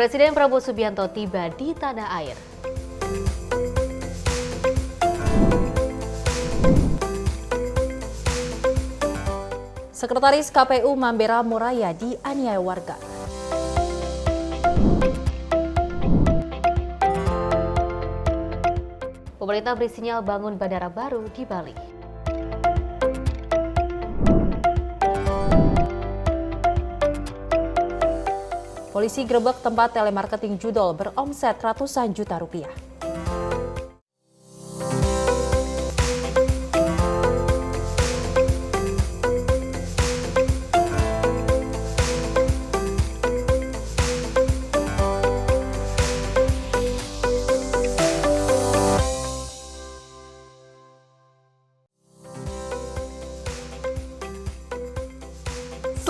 Presiden Prabowo Subianto tiba di tanah air. Sekretaris KPU Mambera Moraya dianiaya warga. Pemerintah beri sinyal bangun bandara baru di Bali. Polisi grebek tempat telemarketing judol beromset ratusan juta rupiah.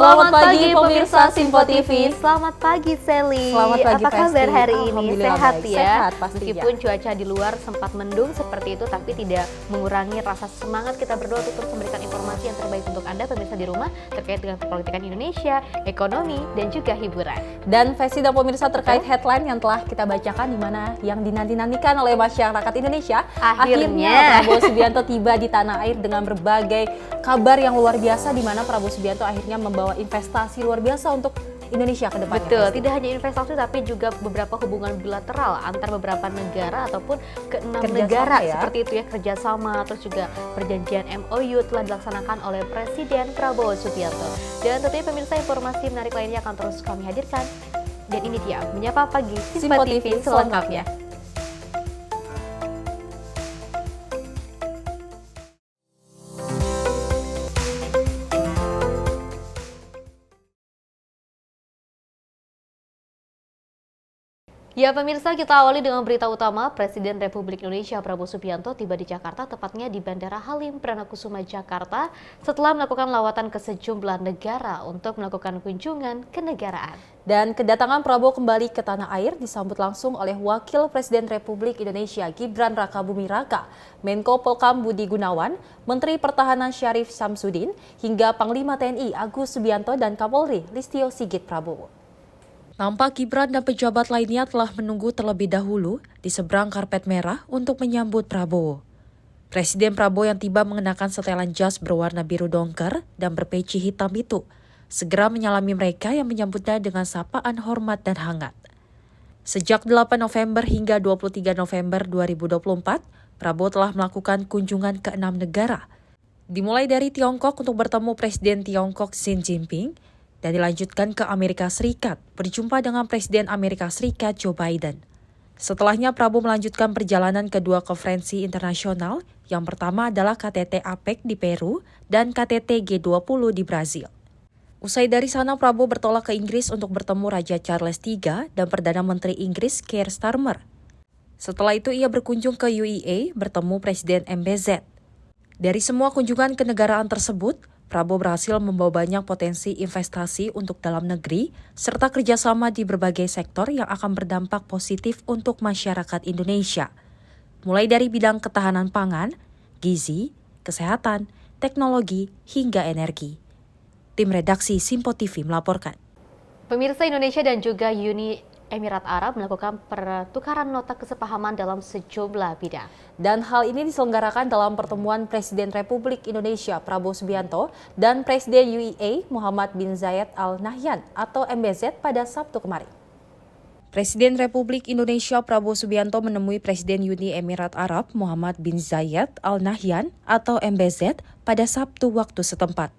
Selamat pagi pemirsa Simpo TV. Selamat pagi Sally. Selamat pagi, apa kabar Festi? hari ini? Sehat baik. ya. Sehat pastinya. Meskipun cuaca di luar sempat mendung seperti itu, tapi tidak mengurangi rasa semangat kita berdua untuk terus memberikan informasi yang terbaik untuk Anda pemirsa di rumah terkait dengan perpolitikan Indonesia, ekonomi, dan juga hiburan. Dan Festi dan pemirsa terkait headline yang telah kita bacakan, di mana yang dinanti-nantikan oleh masyarakat Indonesia. Akhirnya Prabowo Subianto tiba di tanah air dengan berbagai kabar yang luar biasa, di mana Prabowo Subianto akhirnya membawa investasi luar biasa untuk Indonesia ke depannya. Betul, tidak hanya investasi tapi juga beberapa hubungan bilateral antar beberapa negara ataupun ke-6 negara ya. Seperti itu ya, kerjasama, terus juga perjanjian MOU telah dilaksanakan oleh Presiden Prabowo Subianto. Dan tentunya pemirsa, informasi menarik lainnya akan terus kami hadirkan. Dan ini dia, Menyapa Pagi Simpo TV selengkapnya. Ya pemirsa, kita awali dengan berita utama. Presiden Republik Indonesia Prabowo Subianto tiba di Jakarta, tepatnya di Bandara Halim Pranakusuma Jakarta, setelah melakukan lawatan ke sejumlah negara untuk melakukan kunjungan kenegaraan. Dan kedatangan Prabowo kembali ke tanah air disambut langsung oleh Wakil Presiden Republik Indonesia Gibran Rakabuming Raka, Menko Polkam Budi Gunawan, Menteri Pertahanan Syarif Samsudin, hingga Panglima TNI Agus Subianto dan Kapolri Listio Sigit Prabowo. Nampak Gibran dan pejabat lainnya telah menunggu terlebih dahulu di seberang karpet merah untuk menyambut Prabowo. Presiden Prabowo yang tiba mengenakan setelan jas berwarna biru dongker dan berpeci hitam itu segera menyalami mereka yang menyambutnya dengan sapaan hormat dan hangat. Sejak 8 November hingga 23 November 2024, Prabowo telah melakukan kunjungan ke 6 negara. Dimulai dari Tiongkok untuk bertemu Presiden Tiongkok Xi Jinping, dan dilanjutkan ke Amerika Serikat, berjumpa dengan Presiden Amerika Serikat Joe Biden. Setelahnya Prabowo melanjutkan perjalanan kedua konferensi internasional, yang pertama adalah KTT APEC di Peru dan KTT G20 di Brazil. Usai dari sana, Prabowo bertolak ke Inggris untuk bertemu Raja Charles III dan Perdana Menteri Inggris Keir Starmer. Setelah itu ia berkunjung ke UEA bertemu Presiden MBZ. Dari semua kunjungan kenegaraan tersebut, Prabowo berhasil membawa banyak potensi investasi untuk dalam negeri serta kerjasama di berbagai sektor yang akan berdampak positif untuk masyarakat Indonesia. Mulai dari bidang ketahanan pangan, gizi, kesehatan, teknologi, hingga energi. Tim redaksi Simpo TV melaporkan. Pemirsa, Indonesia dan juga Uni Emirat Arab melakukan pertukaran nota kesepahaman dalam sejumlah bidang. Dan hal ini diselenggarakan dalam pertemuan Presiden Republik Indonesia Prabowo Subianto dan Presiden UEA Muhammad bin Zayed Al Nahyan atau MBZ pada Sabtu kemarin. Presiden Republik Indonesia Prabowo Subianto menemui Presiden Uni Emirat Arab Muhammad bin Zayed Al Nahyan atau MBZ pada Sabtu waktu setempat.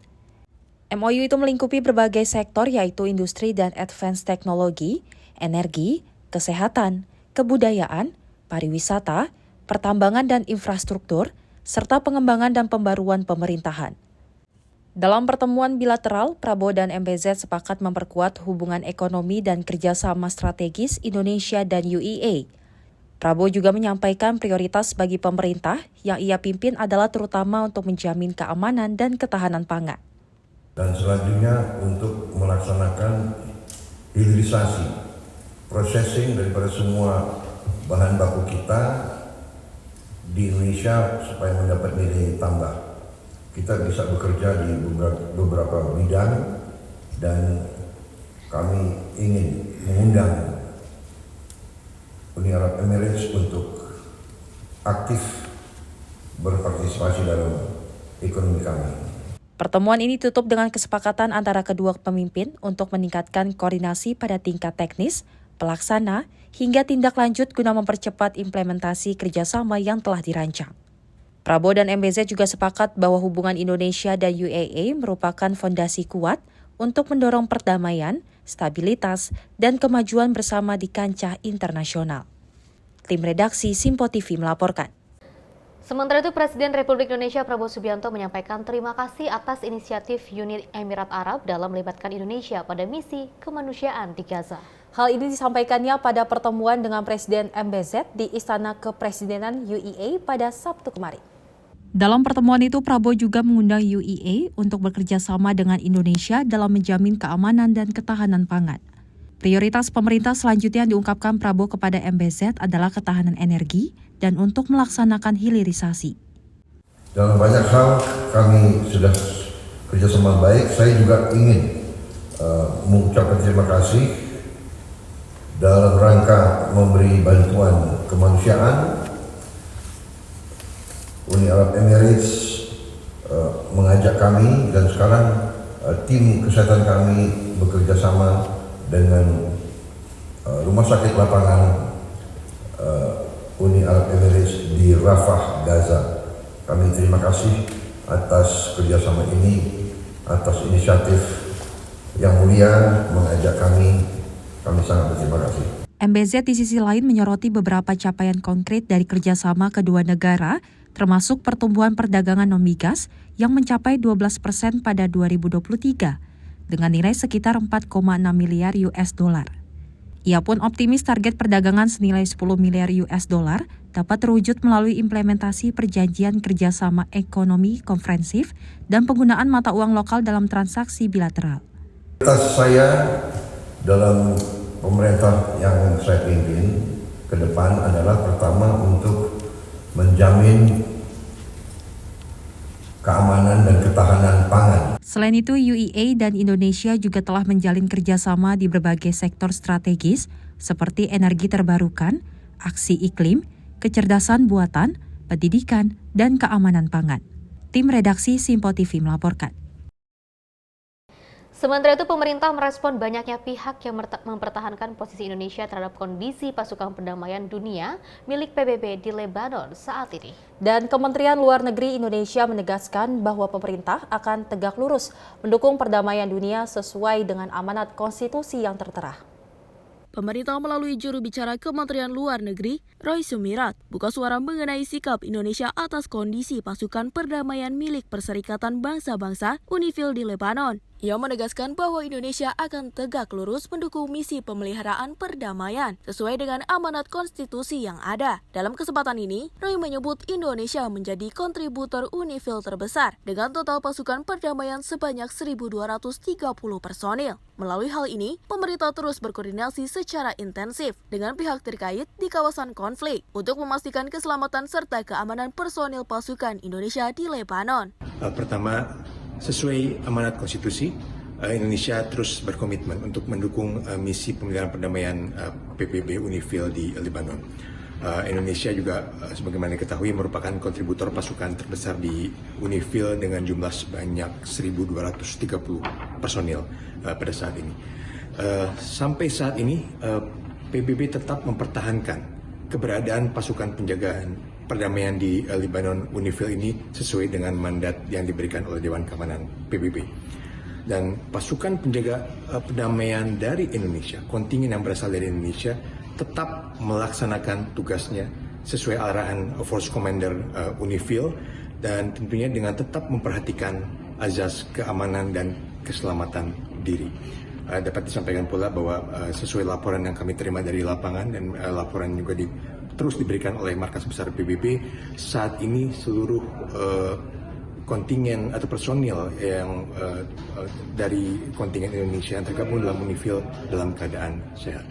MOU itu melingkupi berbagai sektor yaitu industri dan advance teknologi, energi, kesehatan, kebudayaan, pariwisata, pertambangan dan infrastruktur, serta pengembangan dan pembaruan pemerintahan. Dalam pertemuan bilateral, Prabowo dan MBZ sepakat memperkuat hubungan ekonomi dan kerjasama strategis Indonesia dan UEA. Prabowo juga menyampaikan prioritas bagi pemerintah yang ia pimpin adalah terutama untuk menjamin keamanan dan ketahanan pangan. Dan selanjutnya untuk melaksanakan hilirisasi, processing daripada semua bahan baku kita di Indonesia supaya mendapat nilai tambah. Kita bisa bekerja di beberapa bidang dan kami ingin mengundang Uni Arab Emirates untuk aktif berpartisipasi dalam ekonomi kami. Pertemuan ini ditutup dengan kesepakatan antara kedua pemimpin untuk meningkatkan koordinasi pada tingkat teknis, pelaksana, hingga tindak lanjut guna mempercepat implementasi kerjasama yang telah dirancang. Prabowo dan MBZ juga sepakat bahwa hubungan Indonesia dan UAE merupakan fondasi kuat untuk mendorong perdamaian, stabilitas, dan kemajuan bersama di kancah internasional. Tim redaksi Simpo TV melaporkan. Sementara itu, Presiden Republik Indonesia Prabowo Subianto menyampaikan terima kasih atas inisiatif Uni Emirat Arab dalam melibatkan Indonesia pada misi kemanusiaan di Gaza. Hal ini disampaikannya pada pertemuan dengan Presiden MBZ di Istana Kepresidenan UEA pada Sabtu kemarin. Dalam pertemuan itu, Prabowo juga mengundang UEA untuk bekerja sama dengan Indonesia dalam menjamin keamanan dan ketahanan pangan. Prioritas pemerintah selanjutnya diungkapkan Prabowo kepada MBZ adalah ketahanan energi dan untuk melaksanakan hilirisasi. Dalam banyak hal kami sudah kerjasama baik. Saya juga ingin mengucapkan terima kasih dalam rangka memberi bantuan kemanusiaan. Uni Arab Emirates mengajak kami dan sekarang tim kesehatan kami bekerja sama dengan rumah sakit lapangan Uni Arab Emirates di Rafah, Gaza. Kami terima kasih atas kerjasama ini, atas inisiatif yang mulia mengajak kami. Kami sangat berterima kasih. MBZ di sisi lain menyoroti beberapa capaian konkret dari kerjasama kedua negara, termasuk pertumbuhan perdagangan non-migas yang mencapai 12% pada 2023, dengan nilai sekitar 4,6 miliar US dollar. Ia pun optimis target perdagangan senilai 10 miliar US dollar dapat terwujud melalui implementasi perjanjian kerjasama ekonomi komprehensif dan penggunaan mata uang lokal dalam transaksi bilateral. Prioritas saya dalam pemerintah yang saya pimpin ke depan adalah pertama untuk menjamin keamanan dan ketahanan pangan. Selain itu, UEA dan Indonesia juga telah menjalin kerjasama di berbagai sektor strategis seperti energi terbarukan, aksi iklim, kecerdasan buatan, pendidikan, dan keamanan pangan. Tim redaksi Simpo TV melaporkan. Sementara itu, pemerintah merespon banyaknya pihak yang mempertahankan posisi Indonesia terhadap kondisi pasukan perdamaian dunia milik PBB di Lebanon saat ini. Dan Kementerian Luar Negeri Indonesia menegaskan bahwa pemerintah akan tegak lurus mendukung perdamaian dunia sesuai dengan amanat konstitusi yang tertera. Pemerintah melalui juru bicara Kementerian Luar Negeri, Roy Sumirat, buka suara mengenai sikap Indonesia atas kondisi pasukan perdamaian milik Perserikatan Bangsa-Bangsa UNIFIL di Lebanon. Ia menegaskan bahwa Indonesia akan tegak lurus mendukung misi pemeliharaan perdamaian sesuai dengan amanat konstitusi yang ada. Dalam kesempatan ini, Roy menyebut Indonesia menjadi kontributor UNIFIL terbesar dengan total pasukan perdamaian sebanyak 1.230 personil. Melalui hal ini, pemerintah terus berkoordinasi secara intensif dengan pihak terkait di kawasan konflik untuk memastikan keselamatan serta keamanan personil pasukan Indonesia di Lebanon. Pertama, sesuai amanat konstitusi, Indonesia terus berkomitmen untuk mendukung misi pemeliharaan perdamaian PBB UNIFIL di Lebanon. Indonesia juga sebagaimana diketahui merupakan kontributor pasukan terbesar di UNIFIL dengan jumlah sebanyak 1.230 personil pada saat ini. Sampai saat ini, PBB tetap mempertahankan keberadaan pasukan penjagaan perdamaian di Lebanon UNIFIL ini sesuai dengan mandat yang diberikan oleh Dewan Keamanan PBB. Dan pasukan penjaga perdamaian dari Indonesia, kontingen yang berasal dari Indonesia, tetap melaksanakan tugasnya sesuai arahan Force Commander UNIFIL dan tentunya dengan tetap memperhatikan azas keamanan dan keselamatan diri. Dapat disampaikan pula bahwa sesuai laporan yang kami terima dari lapangan dan laporan juga terus diberikan oleh markas besar PBB, saat ini seluruh kontingen atau personil yang dari kontingen Indonesia yang tergabung dalam UNIFIL dalam keadaan sehat.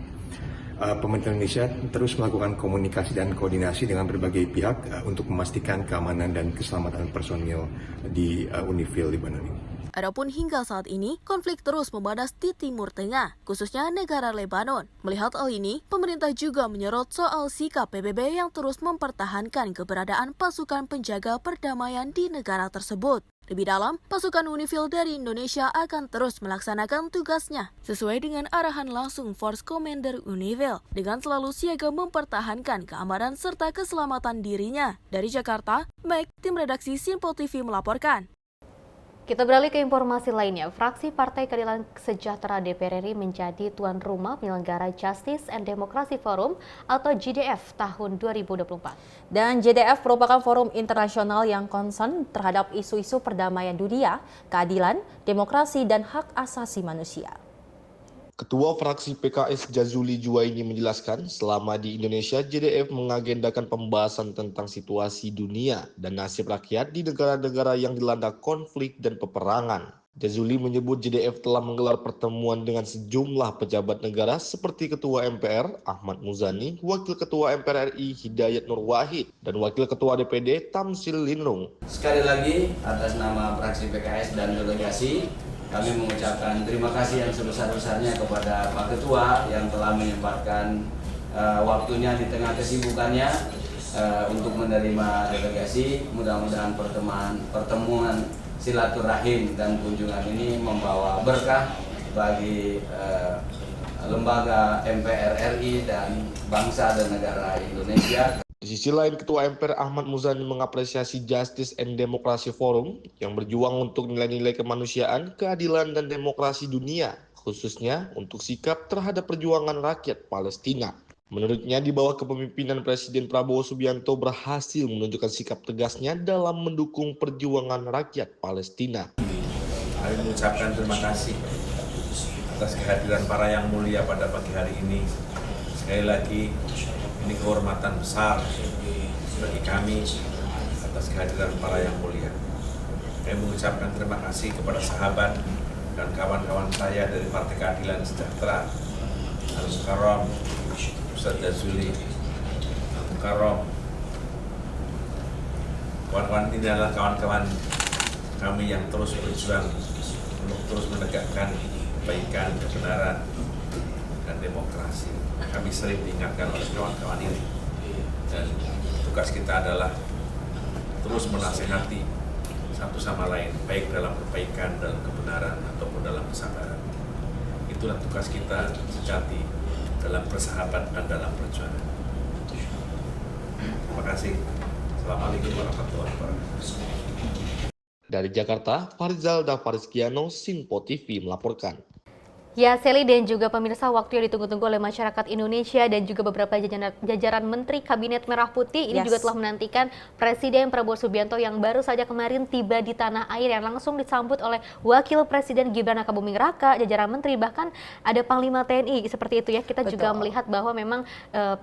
Pemerintah Indonesia terus melakukan komunikasi dan koordinasi dengan berbagai pihak untuk memastikan keamanan dan keselamatan personil di UNIFIL Lebanon ini. Adapun hingga saat ini, konflik terus memanas di Timur Tengah, khususnya negara Lebanon. Melihat hal ini, pemerintah juga menyorot soal sikap PBB yang terus mempertahankan keberadaan pasukan penjaga perdamaian di negara tersebut. Lebih dalam, pasukan UNIFIL dari Indonesia akan terus melaksanakan tugasnya sesuai dengan arahan langsung Force Commander UNIFIL dengan selalu siaga mempertahankan keamanan serta keselamatan dirinya. Dari Jakarta, Mike, tim redaksi Simpo TV melaporkan. Kita beralih ke informasi lainnya. Fraksi Partai Keadilan Sejahtera DPR RI menjadi tuan rumah penyelenggara Justice and Democracy Forum atau JDF tahun 2024. Dan JDF merupakan forum internasional yang concern terhadap isu-isu perdamaian dunia, keadilan, demokrasi, dan hak asasi manusia. Ketua fraksi PKS Jazuli Juwaini menjelaskan, selama di Indonesia, JDF mengagendakan pembahasan tentang situasi dunia dan nasib rakyat di negara-negara yang dilanda konflik dan peperangan. Jazuli menyebut JDF telah menggelar pertemuan dengan sejumlah pejabat negara seperti Ketua MPR Ahmad Muzani, Wakil Ketua MPR RI Hidayat Nur Wahid, dan Wakil Ketua DPD Tamsil Linrung. Sekali lagi, atas nama fraksi PKS dan delegasi, kami mengucapkan terima kasih yang sebesar-besarnya kepada Pak Ketua yang telah menyempatkan waktunya di tengah kesibukannya untuk menerima delegasi. Mudah-mudahan pertemuan silaturahim dan kunjungan ini membawa berkah bagi lembaga MPR RI dan bangsa dan negara Indonesia. Di sisi lain, Ketua MPR Ahmad Muzani mengapresiasi Justice and Democracy Forum yang berjuang untuk nilai-nilai kemanusiaan, keadilan, dan demokrasi dunia, khususnya untuk sikap terhadap perjuangan rakyat Palestina. Menurutnya, di bawah kepemimpinan Presiden Prabowo Subianto berhasil menunjukkan sikap tegasnya dalam mendukung perjuangan rakyat Palestina. Kami mengucapkan terima kasih atas kehadiran para yang mulia pada pagi hari ini. Sekali lagi, ini kehormatan besar bagi kami atas kehadiran para yang mulia. Kami mengucapkan terima kasih kepada sahabat dan kawan-kawan saya dari Partai Keadilan Sejahtera, Al-Mukarram, Ustaz Jazuli, Al-Mukarram. Kawan-kawan ini adalah kawan-kawan kami yang terus berjuang untuk terus menegakkan kebaikan, kebenaran, dan demokrasi. Kami sering diingatkan oleh kawan-kawan ini, dan tugas kita adalah terus menasihati satu sama lain, baik dalam perbaikan, dalam kebenaran, ataupun dalam kesabaran. Itulah tugas kita sejati dalam bersahabat dan dalam perjuangan. Terima kasih. Assalamualaikum warahmatullahi wabarakatuh. Dari Jakarta, Farizal Dafarizkiano, Simpo TV melaporkan. Ya, Sally dan juga pemirsa, waktu yang ditunggu-tunggu oleh masyarakat Indonesia dan juga beberapa jajaran Menteri Kabinet Merah Putih ini juga telah menantikan Presiden Prabowo Subianto yang baru saja kemarin tiba di tanah air, yang langsung disambut oleh Wakil Presiden Gibran Rakabuming Raka, jajaran Menteri, bahkan ada Panglima TNI seperti itu ya. Kita juga melihat bahwa memang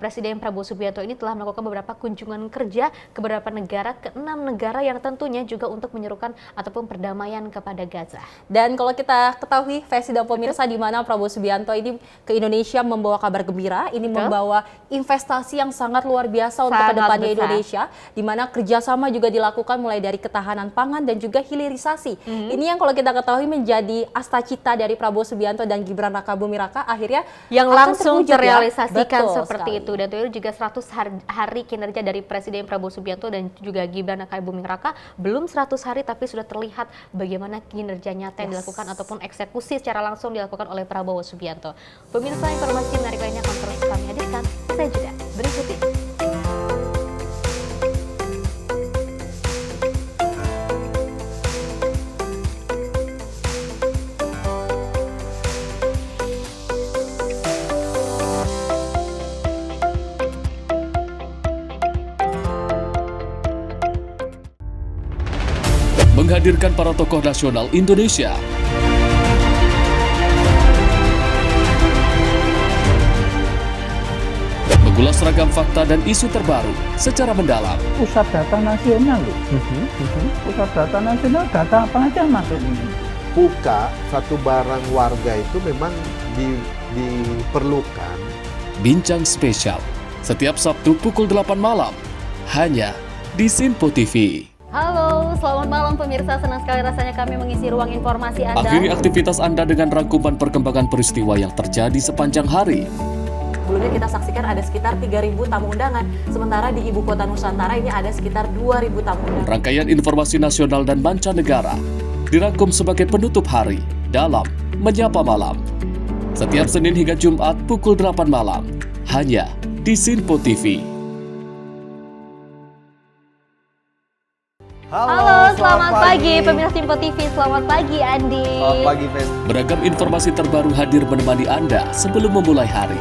Presiden Prabowo Subianto ini telah melakukan beberapa kunjungan kerja ke beberapa negara, ke 6 negara yang tentunya juga untuk menyerukan ataupun perdamaian kepada Gaza. Dan kalau kita ketahui, Vesti dan pemirsa, di mana Prabowo Subianto ini ke Indonesia membawa kabar gembira, ini membawa investasi yang sangat luar biasa untuk kedepannya Indonesia, di mana kerjasama juga dilakukan mulai dari ketahanan pangan dan juga hilirisasi. Ini yang kalau kita ketahui menjadi asta-cita dari Prabowo Subianto dan Gibran Rakabuming Raka, akhirnya yang langsung terrealisasikan sekali. seperti itu. Dan itu juga 100 hari kinerja dari Presiden Prabowo Subianto dan juga Gibran Rakabuming Raka, belum 100 hari tapi sudah terlihat bagaimana kinerja nyata yang dilakukan ataupun eksekusi secara langsung dilakukan oleh Prabowo Subianto. Pemirsa, informasi menarik lainnya akan terus kami hadirkan. Saya juga berikut ini. Menghadirkan para tokoh nasional Indonesia. Mengulas ragam fakta dan isu terbaru secara mendalam. Pusat data nasional loh. Pusat data nasional, data apa aja masuk ini. Buka satu barang warga itu memang diperlukan. Bincang spesial setiap Sabtu pukul 8 malam hanya di Simpo TV. Halo, selamat malam pemirsa. Senang sekali rasanya kami mengisi ruang informasi Anda. Akhiri aktivitas Anda dengan rangkuman perkembangan peristiwa yang terjadi sepanjang hari. Sebelumnya kita saksikan ada sekitar 3.000 tamu undangan, sementara di Ibu Kota Nusantara ini ada sekitar 2.000 tamu undangan. Rangkaian informasi nasional dan mancanegara dirangkum sebagai penutup hari dalam Menyapa Malam. Setiap Senin hingga Jumat pukul 8 malam, hanya di Sinpo TV. Halo, selamat pagi pemirsa Sinpo TV. Selamat pagi Andi. Selamat pagi, Fen. Beragam informasi terbaru hadir menemani Anda sebelum memulai hari.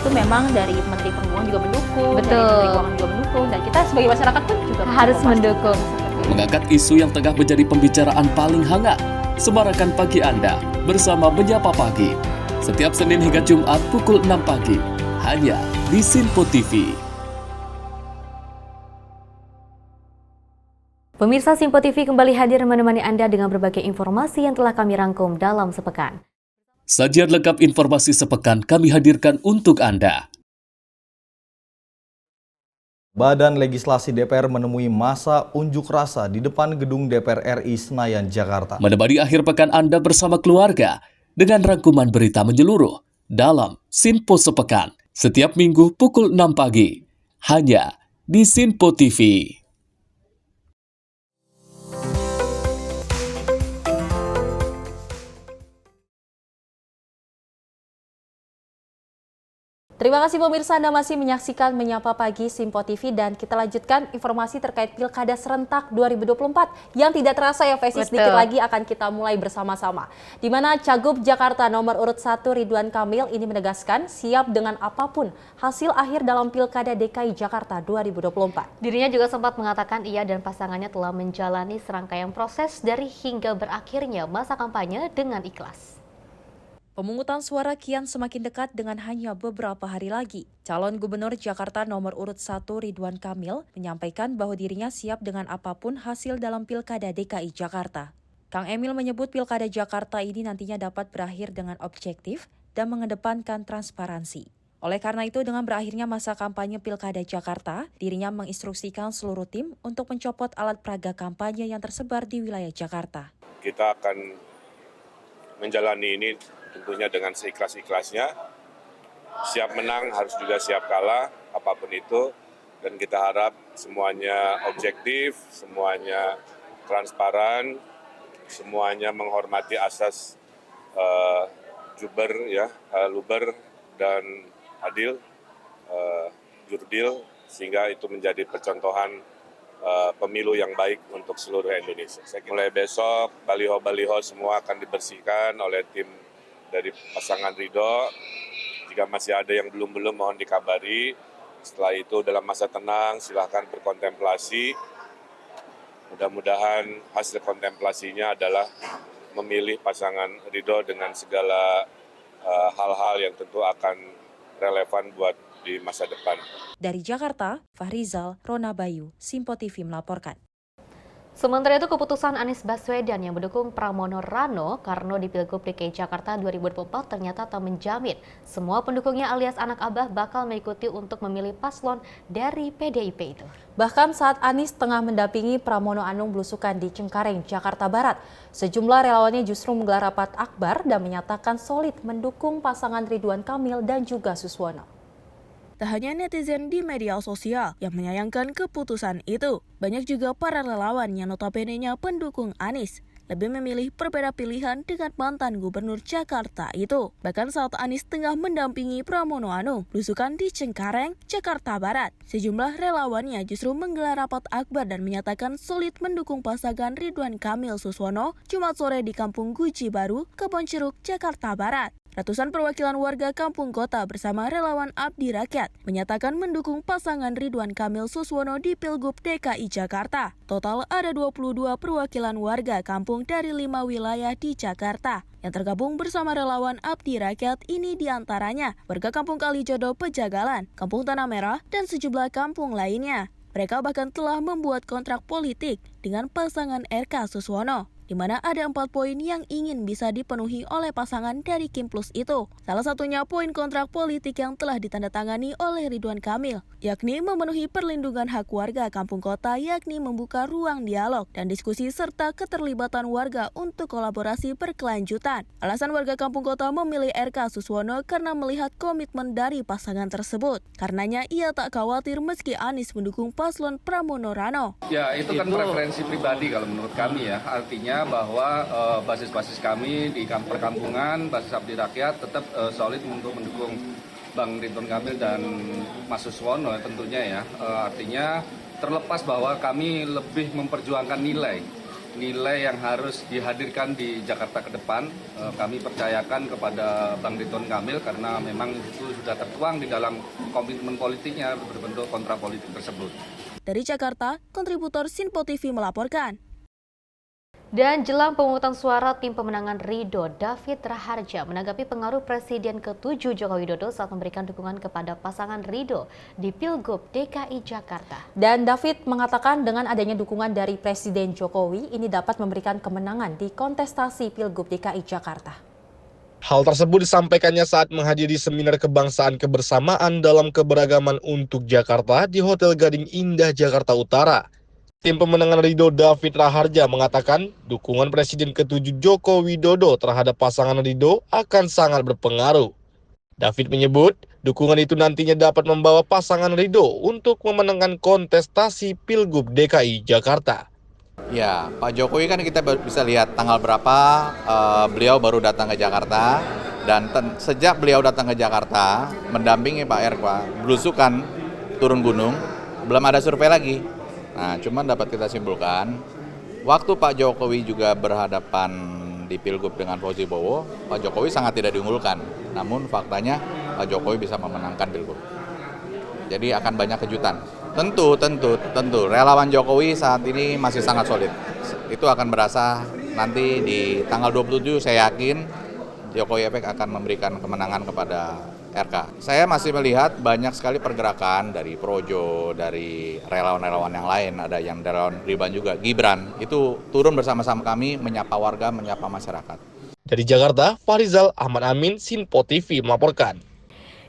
Itu memang dari Menteri Perhubungan juga mendukung, Betul. dari Menteri Keuangan juga mendukung, dan kita sebagai masyarakat pun juga Harus mendukung. Mengangkat isu yang tengah menjadi pembicaraan paling hangat. Semarakan pagi Anda bersama Menyapa Pagi. Setiap Senin hingga Jumat pukul 6 pagi, hanya di Sinpo TV. Pemirsa Sinpo TV kembali hadir menemani Anda dengan berbagai informasi yang telah kami rangkum dalam sepekan. Sajian lengkap informasi sepekan kami hadirkan untuk Anda. Badan Legislasi DPR menemui masa unjuk rasa di depan gedung DPR RI Senayan, Jakarta. Menemani akhir pekan Anda bersama keluarga dengan rangkuman berita menyeluruh dalam Sinpo Sepekan. Setiap minggu pukul 6 pagi, hanya di Sinpo TV. Terima kasih pemirsa, Anda masih menyaksikan Menyapa Pagi Sinpo TV, dan kita lanjutkan informasi terkait Pilkada Serentak 2024 yang tidak terasa ya Fesi, sedikit lagi akan kita mulai bersama-sama. Di mana Cagup Jakarta nomor urut 1 Ridwan Kamil ini menegaskan siap dengan apapun hasil akhir dalam Pilkada DKI Jakarta 2024. Dirinya juga sempat mengatakan ia dan pasangannya telah menjalani serangkaian proses dari hingga berakhirnya masa kampanye dengan ikhlas. Pemungutan suara kian semakin dekat dengan hanya beberapa hari lagi. Calon Gubernur Jakarta nomor urut 1 Ridwan Kamil menyampaikan bahwa dirinya siap dengan apapun hasil dalam Pilkada DKI Jakarta. Kang Emil menyebut Pilkada Jakarta ini nantinya dapat berakhir dengan objektif dan mengedepankan transparansi. Oleh karena itu, dengan berakhirnya masa kampanye Pilkada Jakarta, dirinya menginstruksikan seluruh tim untuk mencopot alat peraga kampanye yang tersebar di wilayah Jakarta. Kita akan menjalani ini tentunya dengan seikhlas-ikhlasnya, siap menang harus juga siap kalah, apapun itu, dan kita harap semuanya objektif, semuanya transparan, semuanya menghormati asas luber dan adil, jurdil, sehingga itu menjadi percontohan pemilu yang baik untuk seluruh Indonesia. Mulai besok, baliho-baliho semua akan dibersihkan oleh tim dari pasangan Ridho. Jika masih ada yang belum mohon dikabari. Setelah itu dalam masa tenang silahkan berkontemplasi. Mudah-mudahan hasil kontemplasinya adalah memilih pasangan Ridho dengan segala hal-hal yang tentu akan relevan buat di masa depan. Dari Jakarta, Fahrizal, Rona Bayu, Sinpo TV melaporkan. Sementara itu, keputusan Anies Baswedan yang mendukung Pramono Rano Karno di Pilgub DKI Jakarta 2024 ternyata tak menjamin semua pendukungnya alias anak abah bakal mengikuti untuk memilih paslon dari PDIP itu. Bahkan saat Anies tengah mendampingi Pramono Anung belusukan di Cengkareng, Jakarta Barat, sejumlah relawannya justru menggelar rapat akbar dan menyatakan solid mendukung pasangan Ridwan Kamil dan juga Suswono. Tak hanya netizen di media sosial yang menyayangkan keputusan itu, banyak juga para relawan yang notabene-nya pendukung Anies lebih memilih berbeda pilihan dengan mantan gubernur Jakarta itu. Bahkan saat Anies tengah mendampingi Pramono Anung belusukan di Cengkareng, Jakarta Barat, sejumlah relawannya justru menggelar rapat akbar dan menyatakan solid mendukung pasangan Ridwan Kamil Suswono Jumat sore di Kampung Guji Baru, Kebonceruk, Jakarta Barat. Ratusan perwakilan warga kampung kota bersama relawan Abdi Rakyat menyatakan mendukung pasangan Ridwan Kamil Suswono di Pilgub DKI Jakarta. Total ada 22 perwakilan warga kampung dari 5 wilayah di Jakarta yang tergabung bersama relawan Abdi Rakyat. Ini diantaranya warga Kampung Kalijodo Pejagalan, Kampung Tanah Merah, dan sejumlah kampung lainnya. Mereka bahkan telah membuat kontrak politik dengan pasangan RK Suswono. di mana ada 4 poin yang ingin bisa dipenuhi oleh pasangan dari Kim Plus itu. Salah satunya poin kontrak politik yang telah ditandatangani oleh Ridwan Kamil, yakni memenuhi perlindungan hak warga kampung kota, yakni membuka ruang dialog dan diskusi serta keterlibatan warga untuk kolaborasi berkelanjutan. Alasan warga kampung kota memilih RK Suswono karena melihat komitmen dari pasangan tersebut. Karenanya ia tak khawatir meski Anies mendukung paslon Pramono Rano. Ya, itu kan preferensi pribadi kalau menurut kami ya. Artinya bahwa basis-basis kami di perkampungan, basis abdi rakyat tetap solid untuk mendukung Bang Ridwan Kamil dan Mas Suswono tentunya ya. Artinya terlepas bahwa kami lebih memperjuangkan nilai yang harus dihadirkan di Jakarta ke depan, kami percayakan kepada Bang Ridwan Kamil karena memang itu sudah tertuang di dalam komitmen politiknya berbentuk kontra politik tersebut. Dari Jakarta, kontributor Sinpo TV melaporkan. Dan jelang pemungutan suara, tim pemenangan Ridho David Raharja menanggapi pengaruh Presiden ke-7 Joko Widodo saat memberikan dukungan kepada pasangan Ridho di Pilgub DKI Jakarta. Dan David mengatakan dengan adanya dukungan dari Presiden Jokowi, ini dapat memberikan kemenangan di kontestasi Pilgub DKI Jakarta. Hal tersebut disampaikannya saat menghadiri seminar kebangsaan kebersamaan dalam keberagaman untuk Jakarta di Hotel Gading Indah, Jakarta Utara. Tim pemenangan Ridho David Raharja mengatakan dukungan Presiden ke-7 Joko Widodo terhadap pasangan Ridho akan sangat berpengaruh. David menyebut dukungan itu nantinya dapat membawa pasangan Ridho untuk memenangkan kontestasi Pilgub DKI Jakarta. Ya, Pak Jokowi kan kita bisa lihat tanggal berapa beliau baru datang ke Jakarta, dan sejak beliau datang ke Jakarta mendampingi Pak RK belusukan turun gunung, belum ada survei lagi. Nah, cuman dapat kita simpulkan, waktu Pak Jokowi juga berhadapan di Pilgub dengan Fauzi Bowo, Pak Jokowi sangat tidak diunggulkan. Namun faktanya Pak Jokowi bisa memenangkan Pilgub. Jadi akan banyak kejutan. Tentu relawan Jokowi saat ini masih sangat solid. Itu akan berasa nanti di tanggal 27, saya yakin Jokowi Efek akan memberikan kemenangan kepada RK. Saya masih melihat banyak sekali pergerakan dari Projo, dari relawan-relawan yang lain, ada yang relawan Ridwan juga, Gibran, itu turun bersama-sama kami menyapa warga, menyapa masyarakat. Dari Jakarta, Farizal Ahmad Amin, Sinpo TV melaporkan.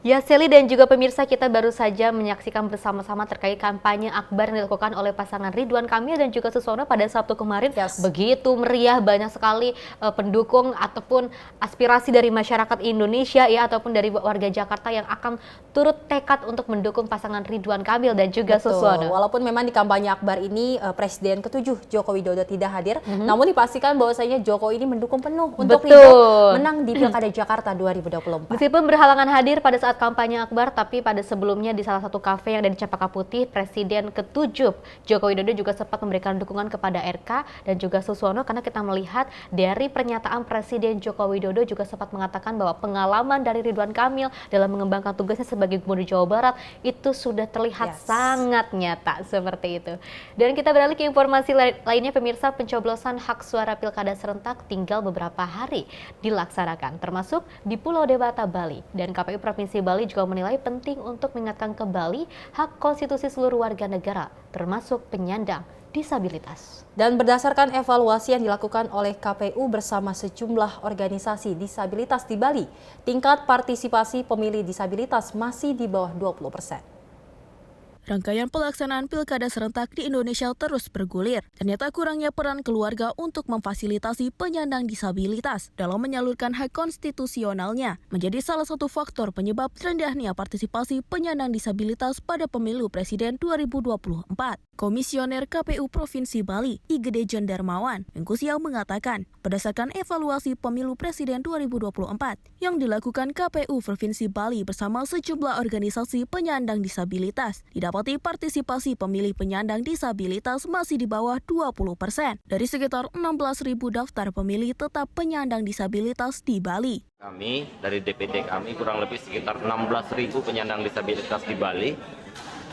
Ya, Sally dan juga pemirsa, kita baru saja menyaksikan bersama-sama terkait kampanye akbar yang dilakukan oleh pasangan Ridwan Kamil dan juga Suswono pada Sabtu kemarin. Begitu meriah, banyak sekali pendukung ataupun aspirasi dari masyarakat Indonesia ya, ataupun dari warga Jakarta yang akan turut tekad untuk mendukung pasangan Ridwan Kamil dan juga Suswono. Walaupun memang di kampanye akbar ini Presiden ke-7 Joko Widodo tidak hadir, namun dipastikan bahwasanya Jokowi ini mendukung penuh untuk Ridho menang di Pilkada Jakarta 2024. Meskipun berhalangan hadir pada saat kampanye akbar, tapi pada sebelumnya di salah satu kafe yang ada di Cempaka Putih, Presiden ke-7 Joko Widodo juga sempat memberikan dukungan kepada RK dan juga Suswono, karena kita melihat dari pernyataan Presiden Joko Widodo juga sempat mengatakan bahwa pengalaman dari Ridwan Kamil dalam mengembangkan tugasnya sebagai Gubernur Jawa Barat itu sudah terlihat sangat nyata seperti itu. Dan kita beralih ke informasi lainnya, pemirsa, pencoblosan hak suara Pilkada serentak tinggal beberapa hari dilaksanakan, termasuk di Pulau Dewata, Bali. Dan KPU Provinsi Bali juga menilai penting untuk mengingatkan kembali hak konstitusi seluruh warga negara, termasuk penyandang disabilitas. Dan berdasarkan evaluasi yang dilakukan oleh KPU bersama sejumlah organisasi disabilitas di Bali, tingkat partisipasi pemilih disabilitas masih di bawah 20%. Rangkaian pelaksanaan pilkada serentak di Indonesia terus bergulir. Ternyata kurangnya peran keluarga untuk memfasilitasi penyandang disabilitas dalam menyalurkan hak konstitusionalnya menjadi salah satu faktor penyebab rendahnya partisipasi penyandang disabilitas pada pemilu Presiden 2024. Komisioner KPU Provinsi Bali, Igede Jandarmawan, Minggu siang mengatakan, berdasarkan evaluasi pemilu Presiden 2024 yang dilakukan KPU Provinsi Bali bersama sejumlah organisasi penyandang disabilitas, didapati partisipasi pemilih penyandang disabilitas masih di bawah 20%. Dari sekitar 16.000 daftar pemilih tetap penyandang disabilitas di Bali. Kami dari DPD kami kurang lebih sekitar 16.000 penyandang disabilitas di Bali.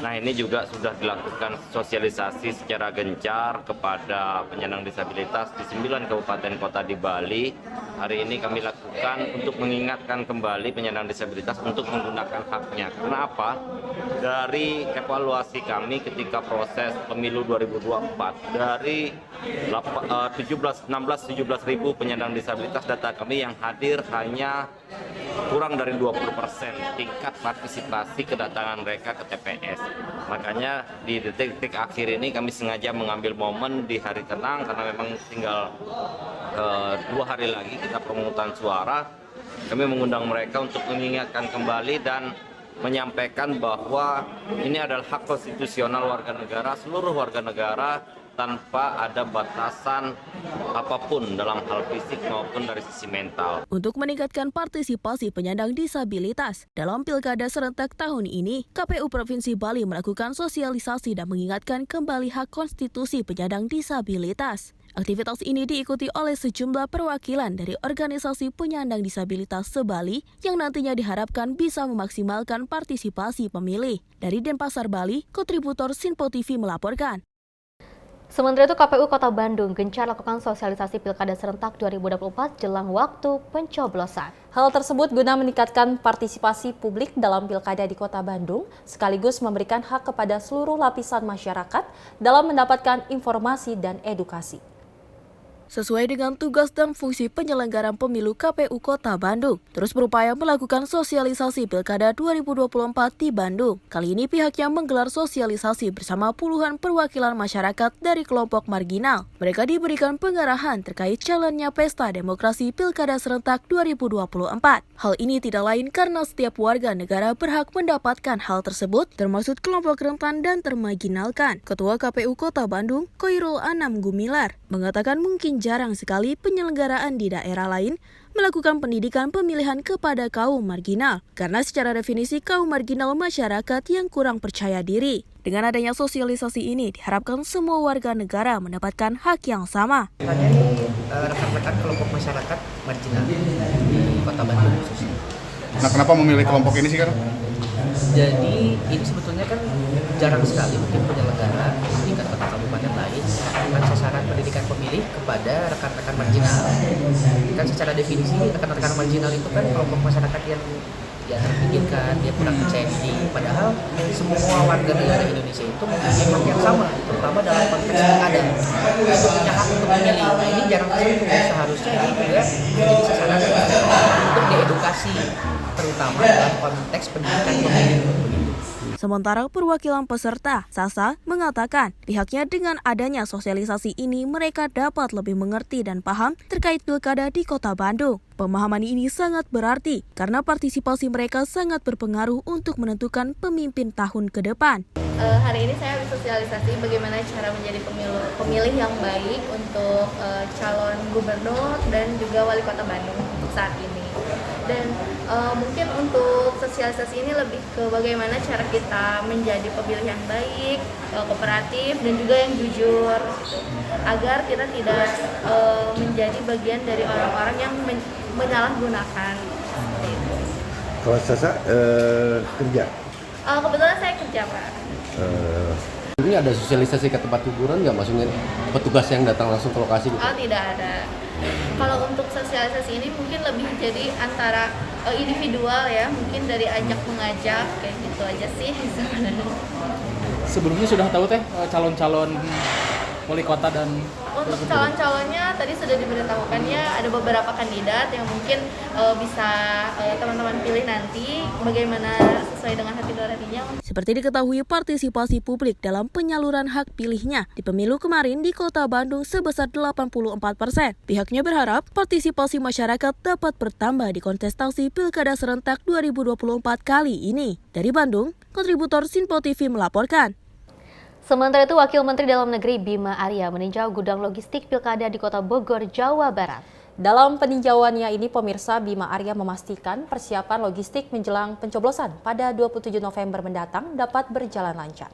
Nah, ini juga sudah dilakukan sosialisasi secara gencar kepada penyandang disabilitas di 9 kabupaten kota di Bali. Hari ini kami lakukan untuk mengingatkan kembali penyandang disabilitas untuk menggunakan haknya. Karena apa? Dari evaluasi kami ketika proses pemilu 2024, dari 16-17 ribu penyandang disabilitas. Data kami yang hadir hanya kurang dari 20% tingkat partisipasi kedatangan mereka ke TPS. Makanya di detik-detik akhir ini kami sengaja mengambil momen di hari tenang karena memang tinggal 2 hari lagi kita pemungutan suara. Kami mengundang mereka untuk mengingatkan kembali dan menyampaikan bahwa ini adalah hak konstitusional warga negara, seluruh warga negara, tanpa ada batasan apapun dalam hal fisik maupun dari sisi mental. Untuk meningkatkan partisipasi penyandang disabilitas dalam Pilkada serentak tahun ini, KPU Provinsi Bali melakukan sosialisasi dan mengingatkan kembali hak konstitusi penyandang disabilitas. Aktivitas ini diikuti oleh sejumlah perwakilan dari organisasi penyandang disabilitas se-Bali yang nantinya diharapkan bisa memaksimalkan partisipasi pemilih. Dari Denpasar, Bali, kontributor Sinpo TV melaporkan. Sementara itu, KPU Kota Bandung gencar lakukan sosialisasi Pilkada serentak 2024 jelang waktu pencoblosan. Hal tersebut guna meningkatkan partisipasi publik dalam Pilkada di Kota Bandung, sekaligus memberikan hak kepada seluruh lapisan masyarakat dalam mendapatkan informasi dan edukasi. Sesuai dengan tugas dan fungsi penyelenggaraan pemilu KPU Kota Bandung, terus berupaya melakukan sosialisasi Pilkada 2024 di Bandung. Kali ini pihaknya menggelar sosialisasi bersama puluhan perwakilan masyarakat dari kelompok marginal. Mereka diberikan pengarahan terkait jalannya pesta demokrasi Pilkada serentak 2024. Hal ini tidak lain karena setiap warga negara berhak mendapatkan hal tersebut, termasuk kelompok rentan dan termarginalkan. Ketua KPU Kota Bandung, Koirul Anam Gumilar, mengatakan mungkin jarang sekali penyelenggaraan di daerah lain melakukan pendidikan pemilihan kepada kaum marginal, karena secara definisi kaum marginal masyarakat yang kurang percaya diri. Dengan adanya sosialisasi ini, diharapkan semua warga negara mendapatkan hak yang sama. Hanya ini rekan-rekan kelompok masyarakat marginal di Kota Bandung khususnya. Nah, kenapa memilih kelompok ini sih, Kak? Jadi ini sebetulnya kan jarang sekali mungkin penyelenggara tingkat kota kabupaten lain melakukan sasaran pendidikan pemilih kepada rekan-rekan marginal. Kan secara definisi rekan-rekan marginal itu kan kelompok masyarakat yang terpinggirkan, dia kurang percaya diri. Padahal semua warga negara Indonesia itu memiliki hak yang sama, terutama dalam konteks pilkada. Itu punya hak untuk memilih. Nah, ini jarang tersentuh. Seharusnya ini juga menjadi sasaran untuk diedukasi, terutama dalam konteks pendidikan pemilih. Sementara perwakilan peserta, Sasa, mengatakan pihaknya dengan adanya sosialisasi ini mereka dapat lebih mengerti dan paham terkait pilkada di Kota Bandung. Pemahaman ini sangat berarti karena partisipasi mereka sangat berpengaruh untuk menentukan pemimpin tahun ke depan. Hari ini saya sosialisasi bagaimana cara menjadi pemilih yang baik untuk calon gubernur dan juga wali kota Bandung untuk saat ini. Dan mungkin untuk sosialisasi ini lebih ke bagaimana cara kita menjadi pemilih yang baik, kooperatif, dan juga yang jujur, gitu. Agar kita tidak menjadi bagian dari orang-orang yang menyalahgunakan. Gitu. Kalau Sasa kerja? Kebetulan saya kerja, Pak. Ini ada sosialisasi ke tempat hiburan nggak, maksudnya petugas yang datang langsung ke lokasi gitu? Tidak ada. Kalau untuk sosialisasi ini mungkin lebih jadi antara individual ya, mungkin dari ajak mengajak kayak gitu aja sih sebenarnya. Sebelumnya sudah tahu teh calon-calon wali kota dan untuk calon-calonnya tadi sudah diberitahukan ya, ada beberapa kandidat yang mungkin bisa teman-teman pilih nanti bagaimana sesuai dengan hati nuraninya. Seperti diketahui, partisipasi publik dalam penyaluran hak pilihnya di pemilu kemarin di Kota Bandung sebesar 84%. Pihaknya berharap partisipasi masyarakat dapat bertambah di kontestasi Pilkada serentak 2024 kali ini. Dari Bandung, kontributor Sinpo TV melaporkan. Sementara itu, Wakil Menteri Dalam Negeri Bima Arya meninjau gudang logistik Pilkada di Kota Bogor, Jawa Barat. Dalam peninjauannya ini, pemirsa, Bima Arya memastikan persiapan logistik menjelang pencoblosan pada 27 November mendatang dapat berjalan lancar.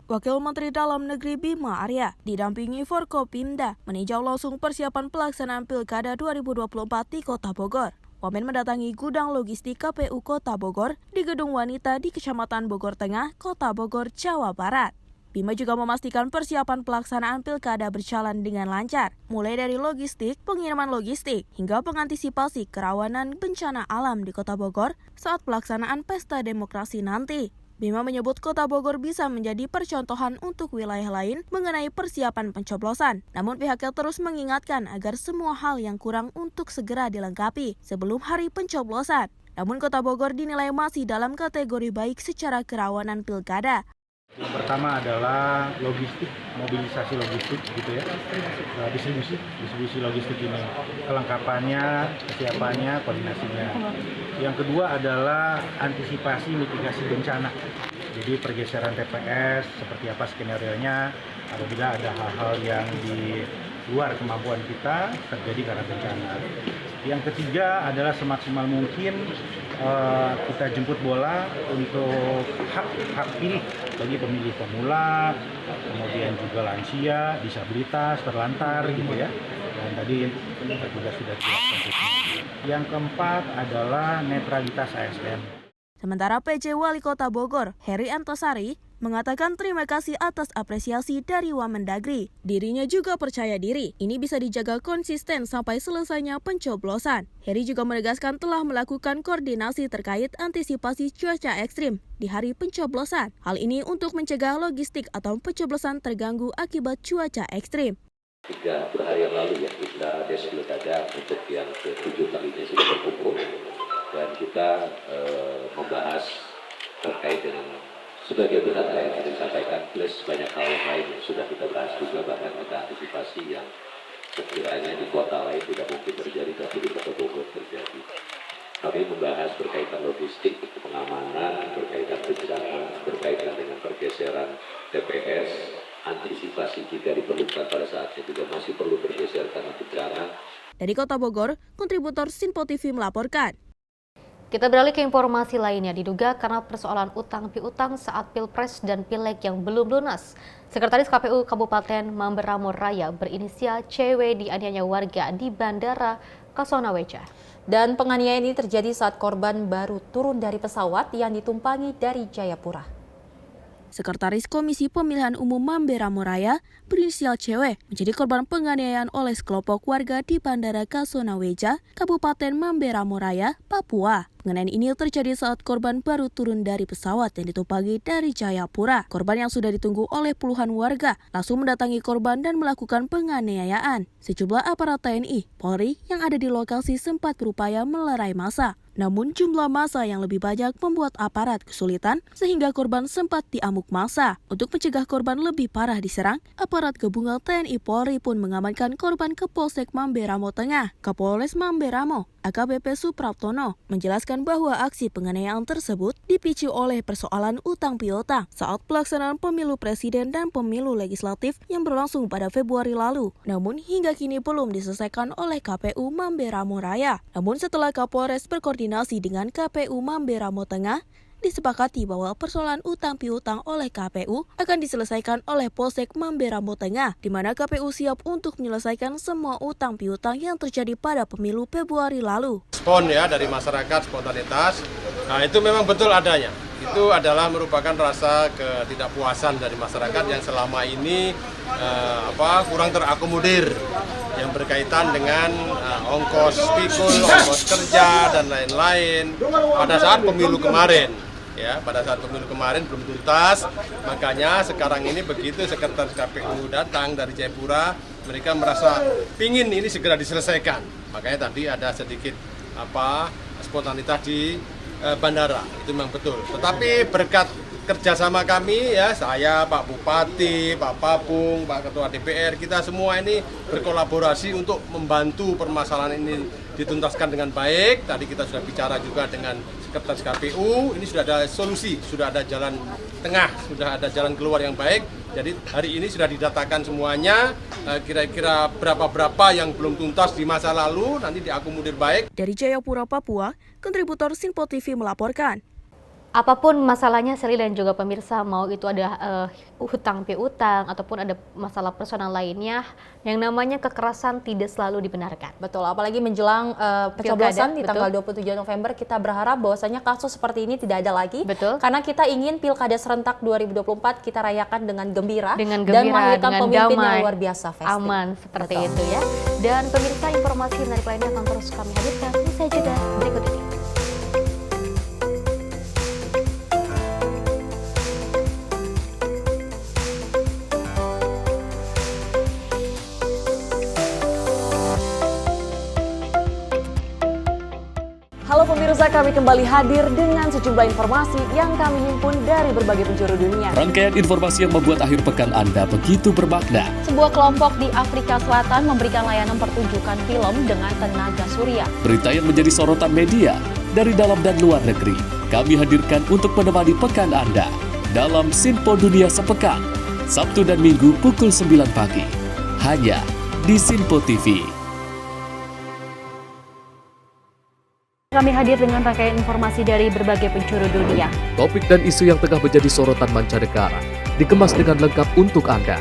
Wakil Menteri Dalam Negeri Bima Arya didampingi Forkopimda meninjau langsung persiapan pelaksanaan Pilkada 2024 di Kota Bogor. Wamen mendatangi gudang logistik KPU Kota Bogor di Gedung Wanita di Kecamatan Bogor Tengah, Kota Bogor, Jawa Barat. Bima juga memastikan persiapan pelaksanaan pilkada berjalan dengan lancar, mulai dari logistik, pengiriman logistik, hingga pengantisipasi kerawanan bencana alam di Kota Bogor saat pelaksanaan pesta demokrasi nanti. Bima menyebut Kota Bogor bisa menjadi percontohan untuk wilayah lain mengenai persiapan pencoblosan. Namun pihaknya terus mengingatkan agar semua hal yang kurang untuk segera dilengkapi sebelum hari pencoblosan. Namun Kota Bogor dinilai masih dalam kategori baik secara kerawanan pilkada. Yang pertama adalah logistik, mobilisasi logistik gitu ya, distribusi logistik ini, kelengkapannya, kesiapannya, koordinasinya. Yang kedua adalah antisipasi mitigasi bencana. Jadi pergeseran TPS seperti apa skenario-nya apabila ada hal-hal yang di luar kemampuan kita terjadi karena bencana. Yang ketiga adalah semaksimal mungkin kita jemput bola untuk hak pilih bagi pemilih pemula, kemudian juga lansia, disabilitas, terlantar gitu ya. Dan tadi juga sudah dijelaskan. Yang keempat adalah netralitas ASN. Sementara PJ Wali Kota Bogor, Heri Antasari, mengatakan terima kasih atas apresiasi dari Wamendagri. Dirinya juga percaya diri, ini bisa dijaga konsisten sampai selesainya pencoblosan. Heri juga menegaskan telah melakukan koordinasi terkait antisipasi cuaca ekstrim di hari pencoblosan. Hal ini untuk mencegah logistik atau pencoblosan terganggu akibat cuaca ekstrim. 3 hari yang lalu ya, kita des pilkada untuk yang ke-7 kalinya sudah berkumpul. Dan kita membahas terkait dengan sebagai benar yang tadi disampaikan, plus banyak hal yang lain yang sudah kita bahas juga, bahkan kita antisipasi yang sekiranya di kota lain tidak mungkin terjadi, tapi di Kota Bogor terjadi. Kami membahas berkaitan logistik, pengamanan, berkaitan bencana, berkaitan dengan pergeseran TPS, antisipasi jika diperlukan pada saatnya juga masih perlu bergeser karena bencana. Dari Kota Bogor, kontributor Sinpo TV melaporkan. Kita beralih ke informasi lainnya, diduga karena persoalan utang piutang saat Pilpres dan Pileg yang belum lunas. Sekretaris KPU Kabupaten Mamberamo Raya berinisial CW dianiaya warga di Bandara Kasonaweja. Dan penganiayaan ini terjadi saat korban baru turun dari pesawat yang ditumpangi dari Jayapura. Sekretaris Komisi Pemilihan Umum Mamberamo Raya berinisial CW menjadi korban penganiayaan oleh sekelompok warga di Bandara Kasonaweja, Kabupaten Mamberamo Raya, Papua. Penganiayaan ini terjadi saat korban baru turun dari pesawat yang ditumpangi dari Jayapura. Korban yang sudah ditunggu oleh puluhan warga langsung mendatangi korban dan melakukan penganiayaan. Sejumlah aparat TNI, Polri yang ada di lokasi sempat berupaya melerai massa. Namun jumlah massa yang lebih banyak membuat aparat kesulitan sehingga korban sempat diamuk massa. Untuk mencegah korban lebih parah diserang, aparat gabungan TNI Polri pun mengamankan korban ke Polsek Mamberamo Tengah. Kapolres Mamberamo, AKBP Supraptono, menjelaskan bahwa aksi penganiayaan tersebut dipicu oleh persoalan utang piutang saat pelaksanaan pemilu presiden dan pemilu legislatif yang berlangsung pada Februari lalu. Namun hingga kini belum diselesaikan oleh KPU Mamberamo Raya. Namun setelah Kapolres berkoordinasi dengan KPU Mamberamo Tengah, disepakati bahwa persoalan utang piutang oleh KPU akan diselesaikan oleh Polsek Mamberamo Tengah, di mana KPU siap untuk menyelesaikan semua utang piutang yang terjadi pada pemilu Februari lalu. Respon ya dari masyarakat, spontanitas, nah itu memang betul adanya. Itu adalah merupakan rasa ketidakpuasan dari masyarakat yang selama ini kurang terakomodir, yang berkaitan dengan ongkos pikul, ongkos kerja dan lain-lain pada saat pemilu kemarin. Ya, pada saat pemilu kemarin belum tuntas, makanya sekarang ini begitu sekretaris KPU datang dari Jayapura, mereka merasa pingin ini segera diselesaikan. Makanya tadi ada sedikit spontanitas di bandara, itu memang betul. Tetapi berkat kerjasama kami ya, saya, Pak Bupati, Pak Papung, Pak Ketua DPR, kita semua ini berkolaborasi untuk membantu permasalahan ini dituntaskan dengan baik. Tadi kita sudah bicara juga dengan sekretaris KPU, ini sudah ada solusi, sudah ada jalan tengah, sudah ada jalan keluar yang baik. Jadi hari ini sudah didatakan semuanya, kira-kira berapa yang belum tuntas di masa lalu, nanti diakomodir baik. Dari Jayapura, Papua, kontributor Sinpo TV melaporkan. Apapun masalahnya, Seli dan juga pemirsa, mau itu ada hutang piutang ataupun ada masalah personal lainnya, yang namanya kekerasan tidak selalu dibenarkan. Betul, apalagi menjelang pencoblosan di tanggal 27 November, kita berharap bahwasanya kasus seperti ini tidak ada lagi. Betul. Karena kita ingin Pilkada serentak 2024 kita rayakan dengan gembira, dan melahirkan dengan pemimpin damai, yang luar biasa, festif. aman seperti Betul. itu ya. Dan pemirsa, informasi menarik lainnya akan terus kami hadirkan usai jeda berikut ini. Pemirsa, kami kembali hadir dengan sejumlah informasi yang kami himpun dari berbagai penjuru dunia. Rangkaian informasi yang membuat akhir pekan Anda begitu bermakna. Sebuah kelompok di Afrika Selatan memberikan layanan pertunjukan film dengan tenaga surya. Berita yang menjadi sorotan media dari dalam dan luar negeri, kami hadirkan untuk menemani pekan Anda dalam Sinpo Dunia Sepekan, Sabtu dan Minggu pukul 9 pagi, hanya di Sinpo TV. Kami hadir dengan rangkaian informasi dari berbagai penjuru dunia. Topik dan isu yang tengah menjadi sorotan mancanegara dikemas dengan lengkap untuk Anda.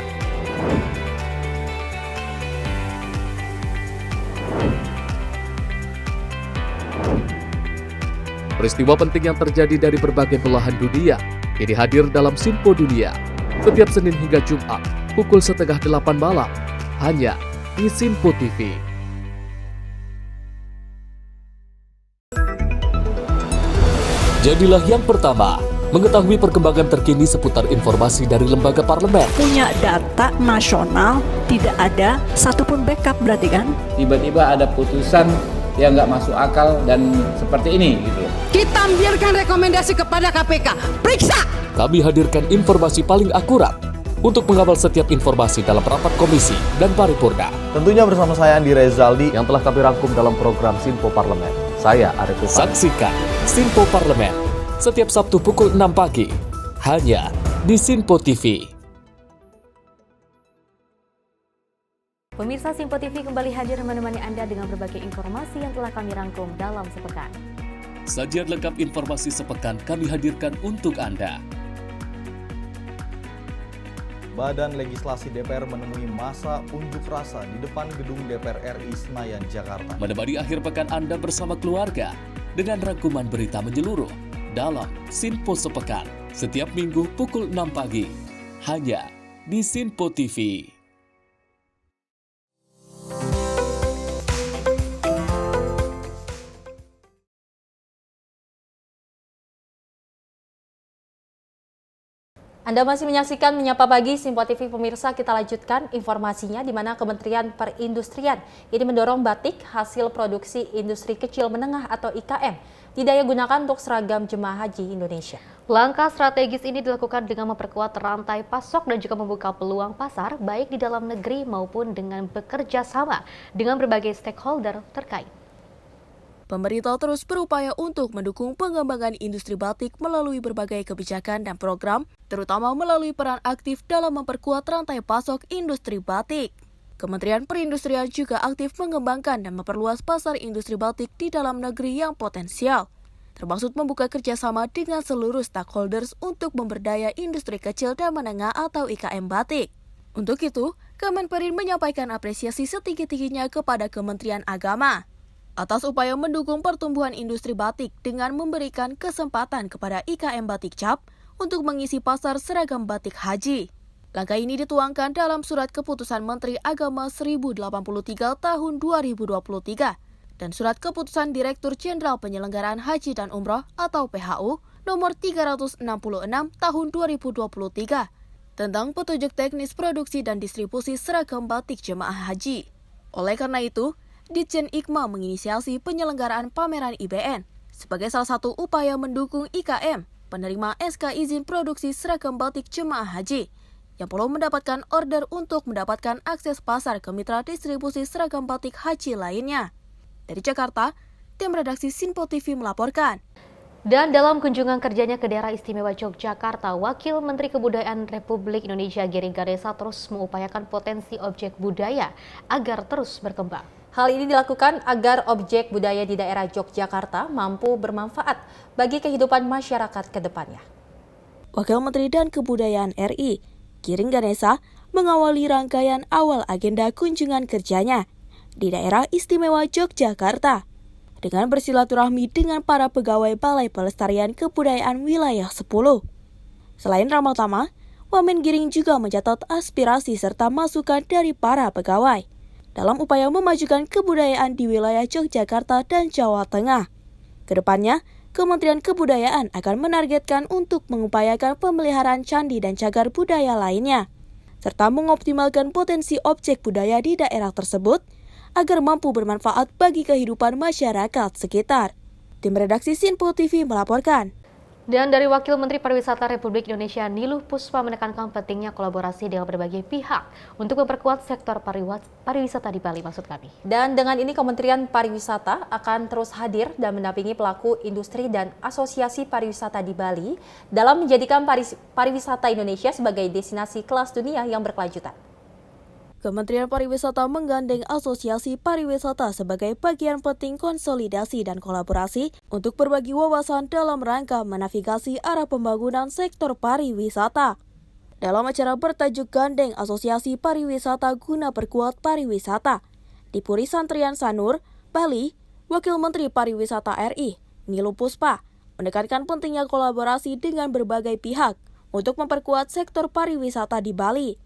Peristiwa penting yang terjadi dari berbagai belahan dunia ini hadir dalam Sinpo Dunia setiap Senin hingga Jumat pukul 7:30 malam hanya di Sinpo TV. Jadilah yang pertama mengetahui perkembangan terkini seputar informasi dari lembaga parlemen. Punya data nasional, tidak ada satupun backup berarti kan? Tiba-tiba ada putusan yang nggak masuk akal dan seperti ini gitu. Kita biarkan rekomendasi kepada KPK, periksa! Kami hadirkan informasi paling akurat untuk mengawal setiap informasi dalam rapat komisi dan paripurna. Tentunya bersama saya Andi Rezaldi yang telah kami rangkum dalam program Sinpo Parlemen. Saya Arif Tufan. Saksikan Sinpo Parlemen setiap Sabtu pukul 6 pagi hanya di Sinpo TV. Pemirsa, Sinpo TV kembali hadir menemani Anda dengan berbagai informasi yang telah kami rangkum dalam sepekan. Sajian lengkap informasi sepekan kami hadirkan untuk Anda. Badan Legislasi DPR menemui masa unjuk rasa di depan gedung DPR RI Senayan, Jakarta. Menemani akhir pekan Anda bersama keluarga dengan rangkuman berita menyeluruh dalam Sinpo Sepekan setiap Minggu pukul 6 pagi hanya di Sinpo TV. Anda masih menyaksikan Menyapa Pagi Sinpo TV. Pemirsa, kita lanjutkan informasinya di mana Kementerian Perindustrian ini mendorong batik hasil produksi industri kecil menengah atau IKM didaya gunakan untuk seragam jemaah haji Indonesia. Langkah strategis ini dilakukan dengan memperkuat rantai pasok dan juga membuka peluang pasar baik di dalam negeri maupun dengan bekerja sama dengan berbagai stakeholder terkait. Pemerintah terus berupaya untuk mendukung pengembangan industri batik melalui berbagai kebijakan dan program, terutama melalui peran aktif dalam memperkuat rantai pasok industri batik. Kementerian Perindustrian juga aktif mengembangkan dan memperluas pasar industri batik di dalam negeri yang potensial, termasuk membuka kerjasama dengan seluruh stakeholders untuk memberdaya industri kecil dan menengah atau IKM batik. Untuk itu, Kemenperin menyampaikan apresiasi setinggi-tingginya kepada Kementerian Agama atas upaya mendukung pertumbuhan industri batik dengan memberikan kesempatan kepada IKM Batik Cap untuk mengisi pasar seragam batik haji. Langkah ini dituangkan dalam Surat Keputusan Menteri Agama 1083 tahun 2023 dan Surat Keputusan Direktur Jenderal Penyelenggaraan Haji dan Umroh atau PHU nomor 366 tahun 2023 tentang petunjuk teknis produksi dan distribusi seragam batik jemaah haji. Oleh karena itu, Ditjen IKMA menginisiasi penyelenggaraan pameran IBN sebagai salah satu upaya mendukung IKM penerima SK izin produksi seragam batik jemaah haji yang perlu mendapatkan order untuk mendapatkan akses pasar ke mitra distribusi seragam batik haji lainnya. Dari Jakarta, tim redaksi Sinpo TV melaporkan. Dan dalam kunjungan kerjanya ke daerah istimewa Yogyakarta, Wakil Menteri Kebudayaan Republik Indonesia Giring Ganesa terus mengupayakan potensi objek budaya agar terus berkembang. Hal ini dilakukan agar objek budaya di daerah Yogyakarta mampu bermanfaat bagi kehidupan masyarakat ke depannya. Wakil Menteri dan Kebudayaan RI, Giring Ganesa, mengawali rangkaian awal agenda kunjungan kerjanya di daerah istimewa Yogyakarta dengan bersilaturahmi dengan para pegawai Balai Pelestarian Kebudayaan Wilayah 10. Selain ramah tamah, Wamen Giring juga mencatat aspirasi serta masukan dari para pegawai dalam upaya memajukan kebudayaan di wilayah Yogyakarta dan Jawa Tengah. Kedepannya, Kementerian Kebudayaan akan menargetkan untuk mengupayakan pemeliharaan candi dan cagar budaya lainnya, serta mengoptimalkan potensi objek budaya di daerah tersebut agar mampu bermanfaat bagi kehidupan masyarakat sekitar. Tim redaksi Sinpo TV melaporkan. Dan dari Wakil Menteri Pariwisata Republik Indonesia Niluh Puspa menekankan pentingnya kolaborasi dengan berbagai pihak untuk memperkuat sektor pariwisata di Bali, maksud kami. Dan dengan ini Kementerian Pariwisata akan terus hadir dan mendampingi pelaku industri dan asosiasi pariwisata di Bali dalam menjadikan pariwisata Indonesia sebagai destinasi kelas dunia yang berkelanjutan. Kementerian Pariwisata menggandeng Asosiasi Pariwisata sebagai bagian penting konsolidasi dan kolaborasi untuk berbagi wawasan dalam rangka menavigasi arah pembangunan sektor pariwisata. Dalam acara bertajuk Gandeng Asosiasi Pariwisata Guna Perkuat Pariwisata di Puri Santrian Sanur, Bali, Wakil Menteri Pariwisata RI, Niluh Puspa, menekankan pentingnya kolaborasi dengan berbagai pihak untuk memperkuat sektor pariwisata di Bali.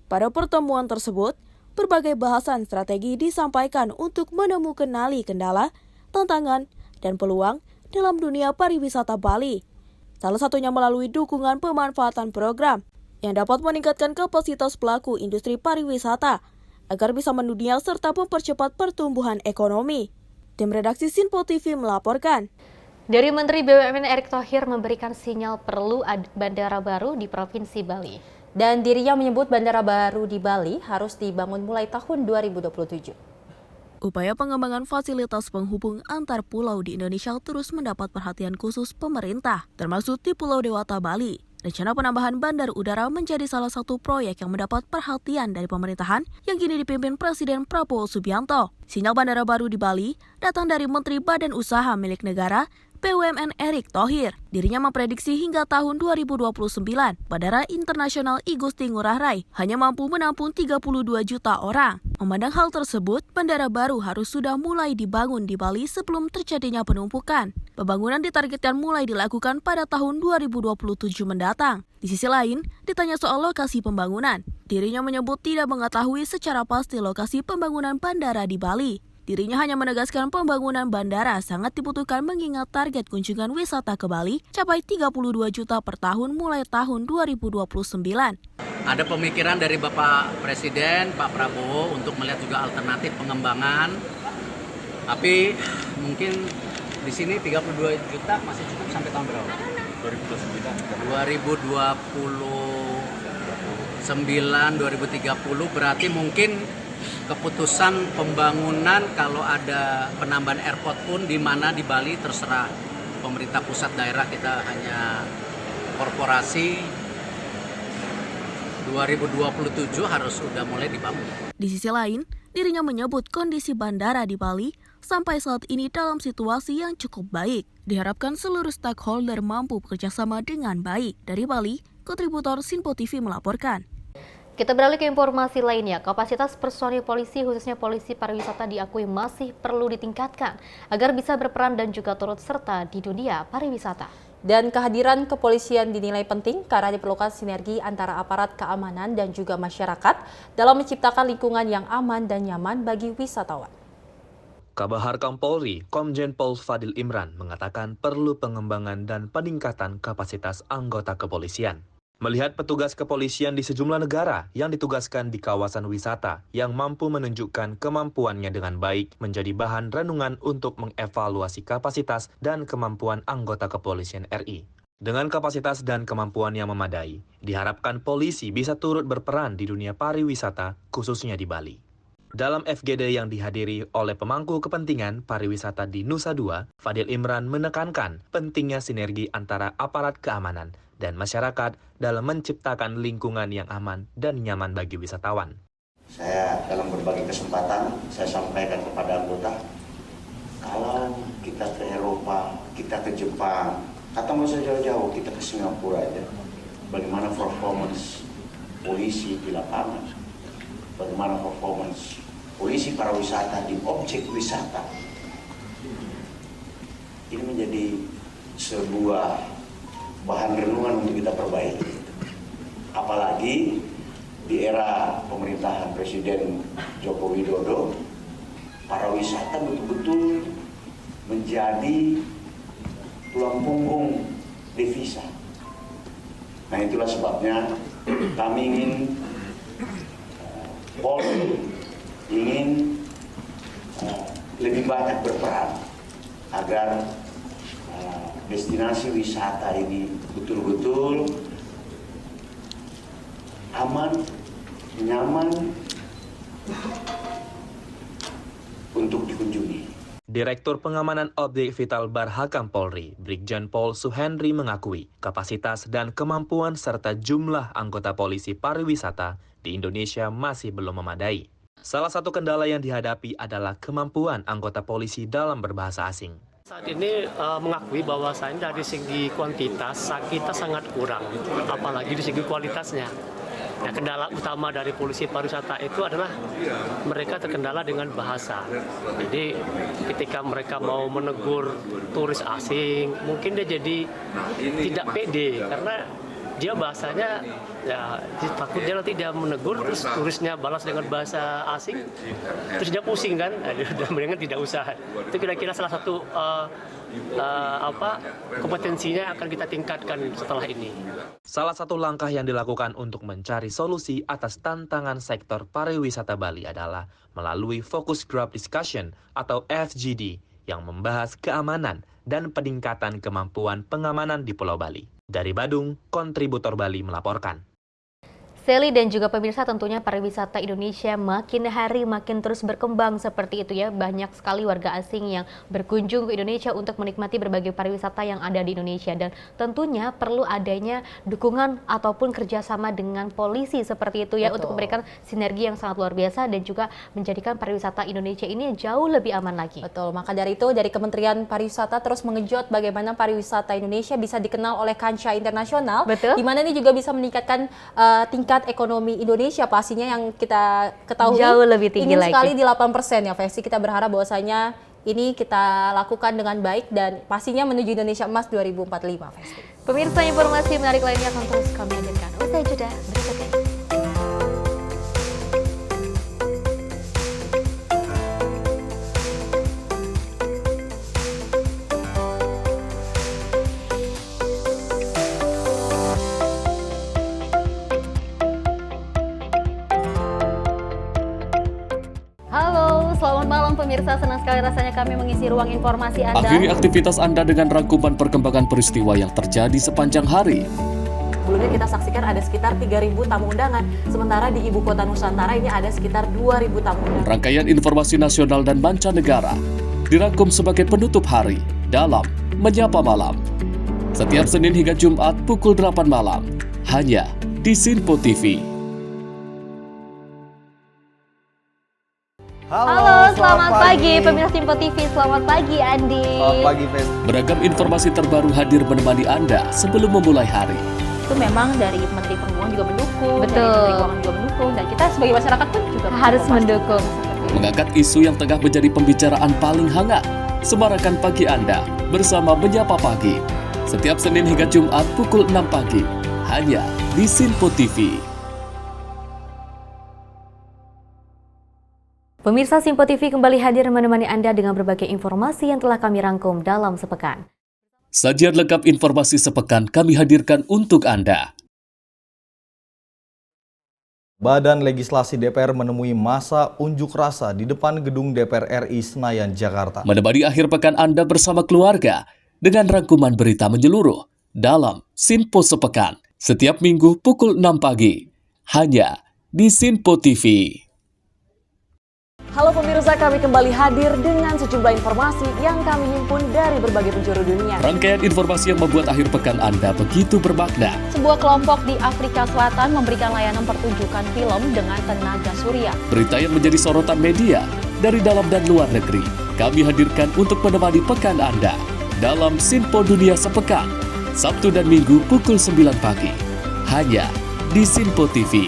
Pada pertemuan tersebut, berbagai bahasan strategi disampaikan untuk menemukan kendala, tantangan, dan peluang dalam dunia pariwisata Bali. Salah satunya melalui dukungan pemanfaatan program yang dapat meningkatkan kapasitas pelaku industri pariwisata agar bisa mendunia serta mempercepat pertumbuhan ekonomi. Tim redaksi Sinpo TV melaporkan. Dari Menteri BUMN Erick Thohir memberikan sinyal perlu bandara baru di Provinsi Bali. Dan dirinya menyebut bandara baru di Bali harus dibangun mulai tahun 2027. Upaya pengembangan fasilitas penghubung antar pulau di Indonesia terus mendapat perhatian khusus pemerintah, termasuk di Pulau Dewata, Bali. Rencana penambahan bandar udara menjadi salah satu proyek yang mendapat perhatian dari pemerintahan yang kini dipimpin Presiden Prabowo Subianto. Sinyal bandara baru di Bali datang dari Menteri Badan Usaha Milik Negara BUMN Erick Thohir. Dirinya memprediksi hingga tahun 2029, Bandara Internasional I Gusti Ngurah Rai hanya mampu menampung 32 juta orang. Memandang hal tersebut, bandara baru harus sudah mulai dibangun di Bali sebelum terjadinya penumpukan. Pembangunan ditargetkan mulai dilakukan pada tahun 2027 mendatang. Di sisi lain, ditanya soal lokasi pembangunan, dirinya menyebut tidak mengetahui secara pasti lokasi pembangunan bandara di Bali. Dirinya hanya menegaskan pembangunan bandara sangat dibutuhkan mengingat target kunjungan wisata ke Bali capai 32 juta per tahun mulai tahun 2029. Ada pemikiran dari Bapak Presiden, Pak Prabowo untuk melihat juga alternatif pengembangan. Tapi mungkin di sini 32 juta masih cukup sampai tahun berapa? 2029, 2030 berarti mungkin keputusan pembangunan kalau ada penambahan airport pun di mana di Bali terserah pemerintah pusat daerah, kita hanya korporasi. 2027 harus sudah mulai dibangun. Di sisi lain, dirinya menyebut kondisi bandara di Bali sampai saat ini dalam situasi yang cukup baik. Diharapkan seluruh stakeholder mampu bekerjasama dengan baik. Dari Bali, kontributor Sinpo TV melaporkan. Kita beralih ke informasi lainnya. Kapasitas personil polisi, khususnya polisi pariwisata, diakui masih perlu ditingkatkan agar bisa berperan dan juga turut serta di dunia pariwisata. Dan kehadiran kepolisian dinilai penting karena diperlukan sinergi antara aparat keamanan dan juga masyarakat dalam menciptakan lingkungan yang aman dan nyaman bagi wisatawan. Kabahar Kampolri, Komjen Pol Fadil Imran mengatakan perlu pengembangan dan peningkatan kapasitas anggota kepolisian. Melihat petugas kepolisian di sejumlah negara yang ditugaskan di kawasan wisata yang mampu menunjukkan kemampuannya dengan baik menjadi bahan renungan untuk mengevaluasi kapasitas dan kemampuan anggota kepolisian RI. Dengan kapasitas dan kemampuan yang memadai, diharapkan polisi bisa turut berperan di dunia pariwisata, khususnya di Bali. Dalam FGD yang dihadiri oleh pemangku kepentingan pariwisata di Nusa Dua, Fadil Imran menekankan pentingnya sinergi antara aparat keamanan dan masyarakat dalam menciptakan lingkungan yang aman dan nyaman bagi wisatawan. Saya dalam berbagai kesempatan, saya sampaikan kepada anggota, kalau kita ke Eropa, kita ke Jepang, atau nggak usah jauh-jauh, kita ke Singapura aja, bagaimana performance polisi di lapangan, bagaimana performance polisi pariwisata di objek wisata. Ini menjadi sebuah bahan renungan untuk kita perbaiki. Apalagi di era pemerintahan Presiden Joko Widodo, pariwisata betul-betul menjadi tulang punggung devisa. Nah, itulah sebabnya kami ingin Polri ingin lebih banyak berperan agar destinasi wisata ini betul-betul aman, nyaman untuk dikunjungi. Direktur Pengamanan Objek Vital Barhakam Polri, Brigjen Pol Suhendri mengakui kapasitas dan kemampuan serta jumlah anggota polisi pariwisata di Indonesia masih belum memadai. Salah satu kendala yang dihadapi adalah kemampuan anggota polisi dalam berbahasa asing. Saat ini mengakui bahwasanya dari segi kuantitas kita sangat kurang, apalagi di segi kualitasnya. Nah, kendala utama dari polisi pariwisata itu adalah mereka terkendala dengan bahasa. Jadi ketika mereka mau menegur turis asing, mungkin dia jadi tidak pede karena dia bahasanya ya takut dia nanti dia menegur terus turisnya balas dengan bahasa asing, terus dia pusing kan, dan mendingan tidak usah. Itu kira-kira salah satu kompetensinya akan kita tingkatkan setelah ini. Salah satu langkah yang dilakukan untuk mencari solusi atas tantangan sektor pariwisata Bali adalah melalui Focus Group Discussion atau FGD yang membahas keamanan dan peningkatan kemampuan pengamanan di Pulau Bali. Dari Badung, kontributor Bali melaporkan. Sally dan juga pemirsa, tentunya pariwisata Indonesia makin hari makin terus berkembang seperti itu ya. Banyak sekali warga asing yang berkunjung ke Indonesia untuk menikmati berbagai pariwisata yang ada di Indonesia. Dan tentunya perlu adanya dukungan ataupun kerjasama dengan polisi seperti itu ya. Betul. Untuk memberikan sinergi yang sangat luar biasa dan juga menjadikan pariwisata Indonesia ini jauh lebih aman lagi. Betul, maka dari itu dari Kementerian Pariwisata terus mengejut bagaimana pariwisata Indonesia bisa dikenal oleh kancah internasional. Betul. Di mana ini juga bisa meningkatkan tingkat ekonomi Indonesia pastinya yang kita ketahui jauh lebih tinggi lagi. Sekali di 8% ya, Festi. Kita berharap bahwasanya ini kita lakukan dengan baik dan pastinya menuju Indonesia Emas 2045, Festi. Pemirsa, informasi menarik lainnya akan terus kami hadirkan. Usai jeda berikut ini. Selamat malam pemirsa, senang sekali rasanya kami mengisi ruang informasi Anda. Akhiri aktivitas Anda dengan rangkuman perkembangan peristiwa yang terjadi sepanjang hari. Sebelumnya kita saksikan ada sekitar 3.000 tamu undangan, sementara di Ibu Kota Nusantara ini ada sekitar 2.000 tamu undangan. Rangkaian informasi nasional dan mancanegara dirangkum sebagai penutup hari dalam Menyapa Malam. Setiap Senin hingga Jumat pukul 8 malam, hanya di Sinpo TV. Halo, selamat pagi pemirsa Sinpo TV. Selamat pagi Andi. Selamat pagi, Fen. Beragam informasi terbaru hadir menemani Anda sebelum memulai hari. Itu memang dari Menteri Perhubungan juga mendukung, betul. Dari Menteri Keuangan juga mendukung, dan kita sebagai masyarakat pun juga harus mendukung. Mengangkat isu yang tengah menjadi pembicaraan paling hangat, semarakan pagi Anda bersama Menyapa Pagi. Setiap Senin hingga Jumat pukul 6 pagi, hanya di Sinpo TV. Pemirsa, Sinpo TV kembali hadir menemani Anda dengan berbagai informasi yang telah kami rangkum dalam sepekan. Sajian lengkap informasi sepekan kami hadirkan untuk Anda. Badan Legislasi DPR menemui masa unjuk rasa di depan gedung DPR RI Senayan, Jakarta. Menemani akhir pekan Anda bersama keluarga dengan rangkuman berita menyeluruh dalam Sinpo Sepekan. Setiap minggu pukul 6 pagi, hanya di Sinpo TV. Halo pemirsa, kami kembali hadir dengan sejumlah informasi yang kami himpun dari berbagai penjuru dunia. Rangkaian informasi yang membuat akhir pekan Anda begitu bermakna. Sebuah kelompok di Afrika Selatan memberikan layanan pertunjukan film dengan tenaga surya. Berita yang menjadi sorotan media dari dalam dan luar negeri, kami hadirkan untuk menemani pekan Anda dalam Sinpo Dunia Sepekan, Sabtu dan Minggu pukul 9 pagi, hanya di Sinpo TV.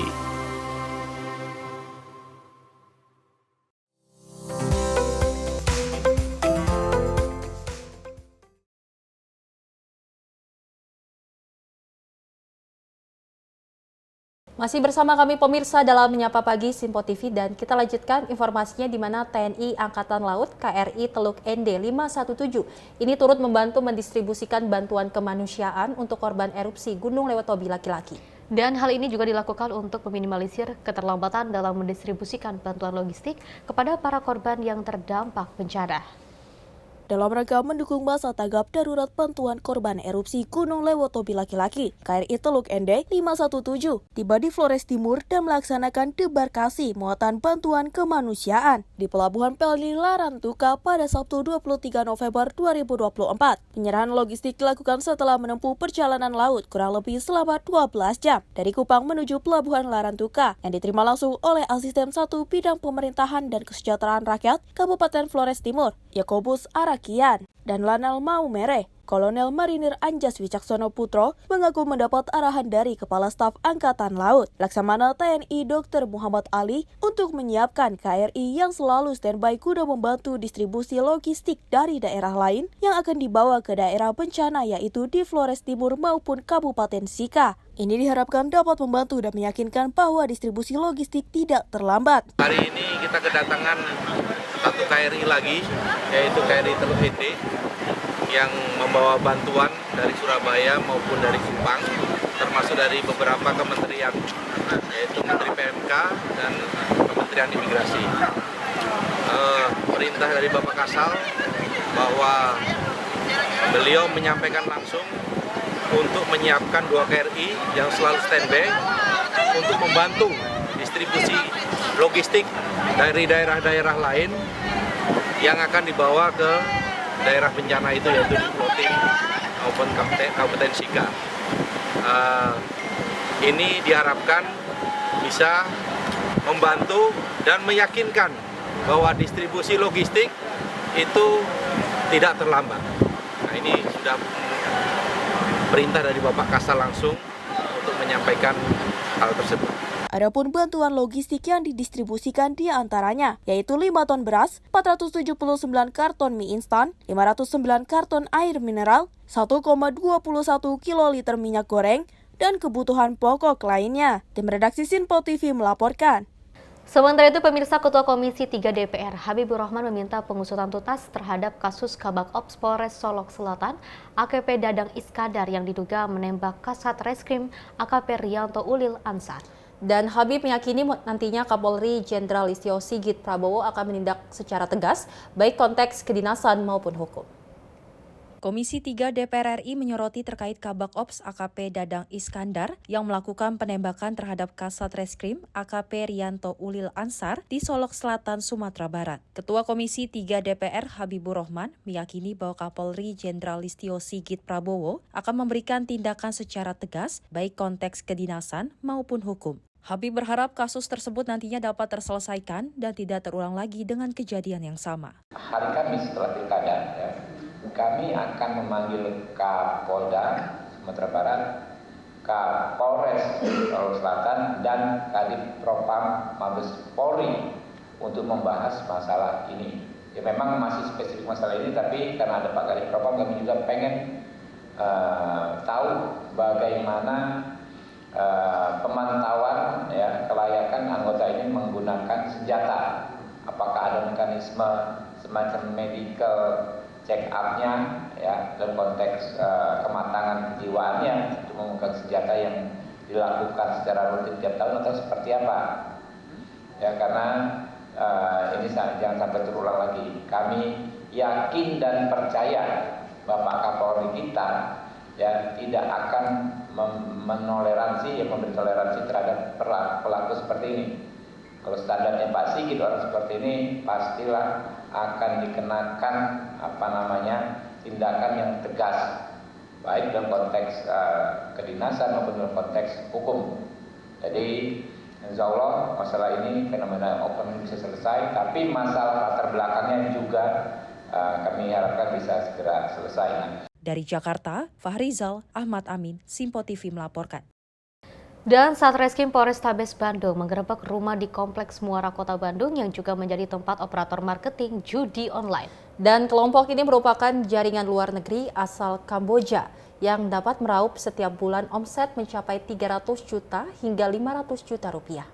Masih bersama kami pemirsa dalam Menyapa Pagi Sinpo TV, dan kita lanjutkan informasinya di mana TNI Angkatan Laut KRI Teluk ND 517 ini turut membantu mendistribusikan bantuan kemanusiaan untuk korban erupsi Gunung Lewotobi laki-laki. Dan hal ini juga dilakukan untuk meminimalisir keterlambatan dalam mendistribusikan bantuan logistik kepada para korban yang terdampak bencana. dalam rangka mendukung masa tanggap darurat bantuan korban erupsi Gunung Lewotobi laki-laki. KRI Teluk Ende 517 tiba di Flores Timur dan melaksanakan debarkasi muatan bantuan kemanusiaan di Pelabuhan Pelni Larantuka pada Sabtu 23 November 2024. Penyerahan logistik dilakukan setelah menempuh perjalanan laut kurang lebih selama 12 jam dari Kupang menuju Pelabuhan Larantuka yang diterima langsung oleh Asisten 1 Bidang Pemerintahan dan Kesejahteraan Rakyat Kabupaten Flores Timur, Yakobus Arakian, dan Lanal Maumere. Kolonel Marinir Anjas Wicaksono Putro mengaku mendapat arahan dari Kepala Staf Angkatan Laut, Laksamana TNI Dr. Muhammad Ali untuk menyiapkan KRI yang selalu standby guna membantu distribusi logistik dari daerah lain yang akan dibawa ke daerah bencana yaitu di Flores Timur maupun Kabupaten Sika. Ini diharapkan dapat membantu dan meyakinkan bahwa distribusi logistik tidak terlambat. Hari ini kita kedatangan satu KRI lagi, yaitu KRI Teluk Ende, yang membawa bantuan dari Surabaya maupun dari Kupang, termasuk dari beberapa kementerian, yaitu Menteri PMK dan Kementerian Imigrasi. Perintah dari Bapak Kasal bahwa beliau menyampaikan langsung untuk menyiapkan 2 KRI yang selalu standby untuk membantu distribusi logistik dari daerah-daerah lain yang akan dibawa ke daerah bencana itu, yaitu di Floating maupun Kabupaten Sika. Ini diharapkan bisa membantu dan meyakinkan bahwa distribusi logistik itu tidak terlambat. Nah, ini sudah perintah dari Bapak Kasal langsung untuk menyampaikan hal tersebut. Adapun bantuan logistik yang didistribusikan di antaranya, yaitu 5 ton beras, 479 karton mie instan, 509 karton air mineral, 1,21 kiloliter minyak goreng, dan kebutuhan pokok lainnya. Tim redaksi Sinpo TV melaporkan. Sementara itu, pemirsa, Ketua Komisi 3 DPR Habibur Rahman meminta pengusutan tuntas terhadap kasus Kabak Ops Polres Solok Selatan AKP Dadang Iskandar yang diduga menembak Kasat Reskrim AKP Rianto Ulil Ansar. Dan Habib meyakini nantinya Kapolri Jenderal Listio Sigit Prabowo akan menindak secara tegas, baik konteks kedinasan maupun hukum. Komisi 3 DPR RI menyoroti terkait Kabak Ops AKP Dadang Iskandar yang melakukan penembakan terhadap Kasat Reskrim AKP Rianto Ulil Ansar di Solok Selatan, Sumatera Barat. Ketua Komisi 3 DPR Habibur Rahman meyakini bahwa Kapolri Jenderal Listio Sigit Prabowo akan memberikan tindakan secara tegas, baik konteks kedinasan maupun hukum. Habib berharap kasus tersebut nantinya dapat terselesaikan dan tidak terulang lagi dengan kejadian yang sama. Hari Kamis setelah pilkada, kami akan memanggil Kapolda Sumatera Barat, Kapolres Sulawesi Selatan, dan Kadif Propam Mabes Polri untuk membahas masalah ini. Ya, memang masih spesifik masalah ini, tapi karena ada Pak Kadif Propam, kami juga pengen tahu bagaimana pemantauan kelayakan anggota ini menggunakan senjata. Apakah ada mekanisme semacam medical check up-nya dalam konteks kematangan kejiwaannya untuk menggunakan senjata yang dilakukan secara rutin tiap tahun atau seperti apa? Ya, karena ini jangan sampai terulang lagi. Kami yakin dan percaya Bapak Kapolri kita tidak akan memberi toleransi terhadap pelaku seperti ini. Kalau standarnya Pak Sigit orang seperti ini pastilah akan dikenakan tindakan yang tegas, baik dalam konteks kedinasan maupun dalam konteks hukum. Jadi insya Allah masalah ini, fenomena open bisa selesai, tapi masalah latar belakangnya juga kami harapkan bisa segera selesai. Dari Jakarta, Fahrizal Ahmad Amin, Sinpo TV melaporkan. Dan Satreskrim Polrestabes Bandung menggerebek rumah di Kompleks Muara Kota Bandung yang juga menjadi tempat operator marketing judi online. Dan kelompok ini merupakan jaringan luar negeri asal Kamboja yang dapat meraup setiap bulan omset mencapai 300 juta hingga 500 juta rupiah.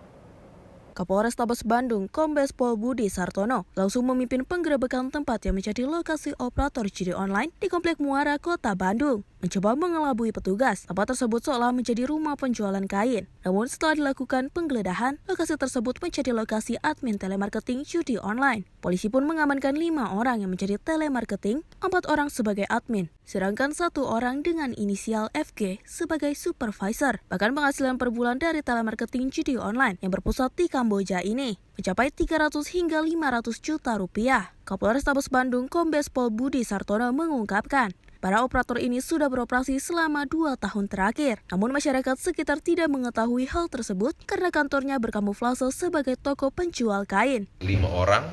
Kapolrestabes Bandung, Kombes Pol Budi Sartono, langsung memimpin penggerebekan tempat yang menjadi lokasi operator judi online di Komplek Muara, Kota Bandung. Mencoba mengelabui petugas, tempat tersebut seolah menjadi rumah penjualan kain. Namun setelah dilakukan penggeledahan, lokasi tersebut menjadi lokasi admin telemarketing judi online. Polisi pun mengamankan 5 orang yang menjadi telemarketing, 4 orang sebagai admin, sedangkan 1 orang dengan inisial FG sebagai supervisor. Bahkan penghasilan per bulan dari telemarketing judi online yang berpusat di Kamboja ini mencapai 300 hingga 500 juta rupiah. Kapolrestabes Bandung, Kombes Pol Budi Sartono mengungkapkan, para operator ini sudah beroperasi selama 2 tahun terakhir. Namun masyarakat sekitar tidak mengetahui hal tersebut karena kantornya berkamuflase sebagai toko penjual kain. 5 orang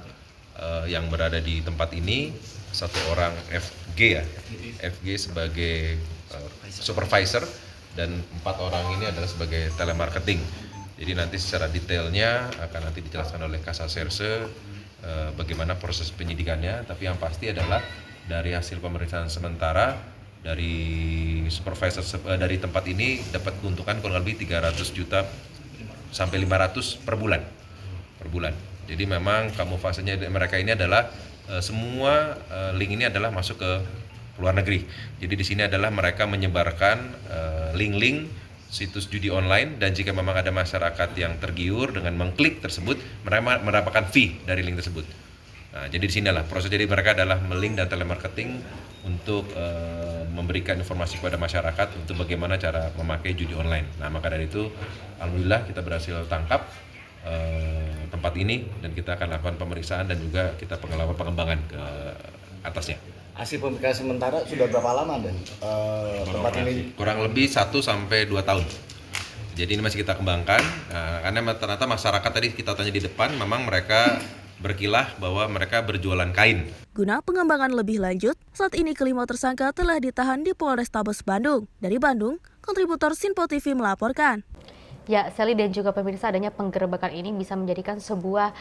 yang berada di tempat ini, 1 orang FG FG sebagai supervisor, dan 4 orang ini adalah sebagai telemarketing. Jadi nanti secara detailnya akan nanti dijelaskan oleh Kasaserse bagaimana proses penyidikannya, tapi yang pasti adalah dari hasil pemeriksaan sementara dari supervisor dari tempat ini dapat keuntungan kurang lebih 300 juta sampai 500 per bulan. Jadi memang kamuflasenya mereka ini adalah semua link ini adalah masuk ke luar negeri. Jadi di sini adalah mereka menyebarkan link-link situs judi online, dan jika memang ada masyarakat yang tergiur dengan mengklik tersebut, mereka mendapatkan fee dari link tersebut. Nah, jadi di sinilah proses. Jadi mereka adalah melink dan telemarketing untuk memberikan informasi kepada masyarakat untuk bagaimana cara memakai judi online. Nah, maka dari itu, alhamdulillah kita berhasil tangkap tempat ini, dan kita akan lakukan pemeriksaan dan juga kita pengembangan ke atasnya. Hasil pemeriksaan sementara sudah berapa lama dan tempat ini? Kurang lebih 1 sampai 2 tahun. Jadi ini masih kita kembangkan, karena ternyata masyarakat tadi kita tanya di depan, memang mereka berkilah bahwa mereka berjualan kain. Guna pengembangan lebih lanjut, saat ini kelima tersangka telah ditahan di Polrestabes Bandung. Dari Bandung, kontributor Sinpo TV melaporkan. Ya, Sally dan juga pemirsa, adanya penggerebekan ini bisa menjadikan sebuah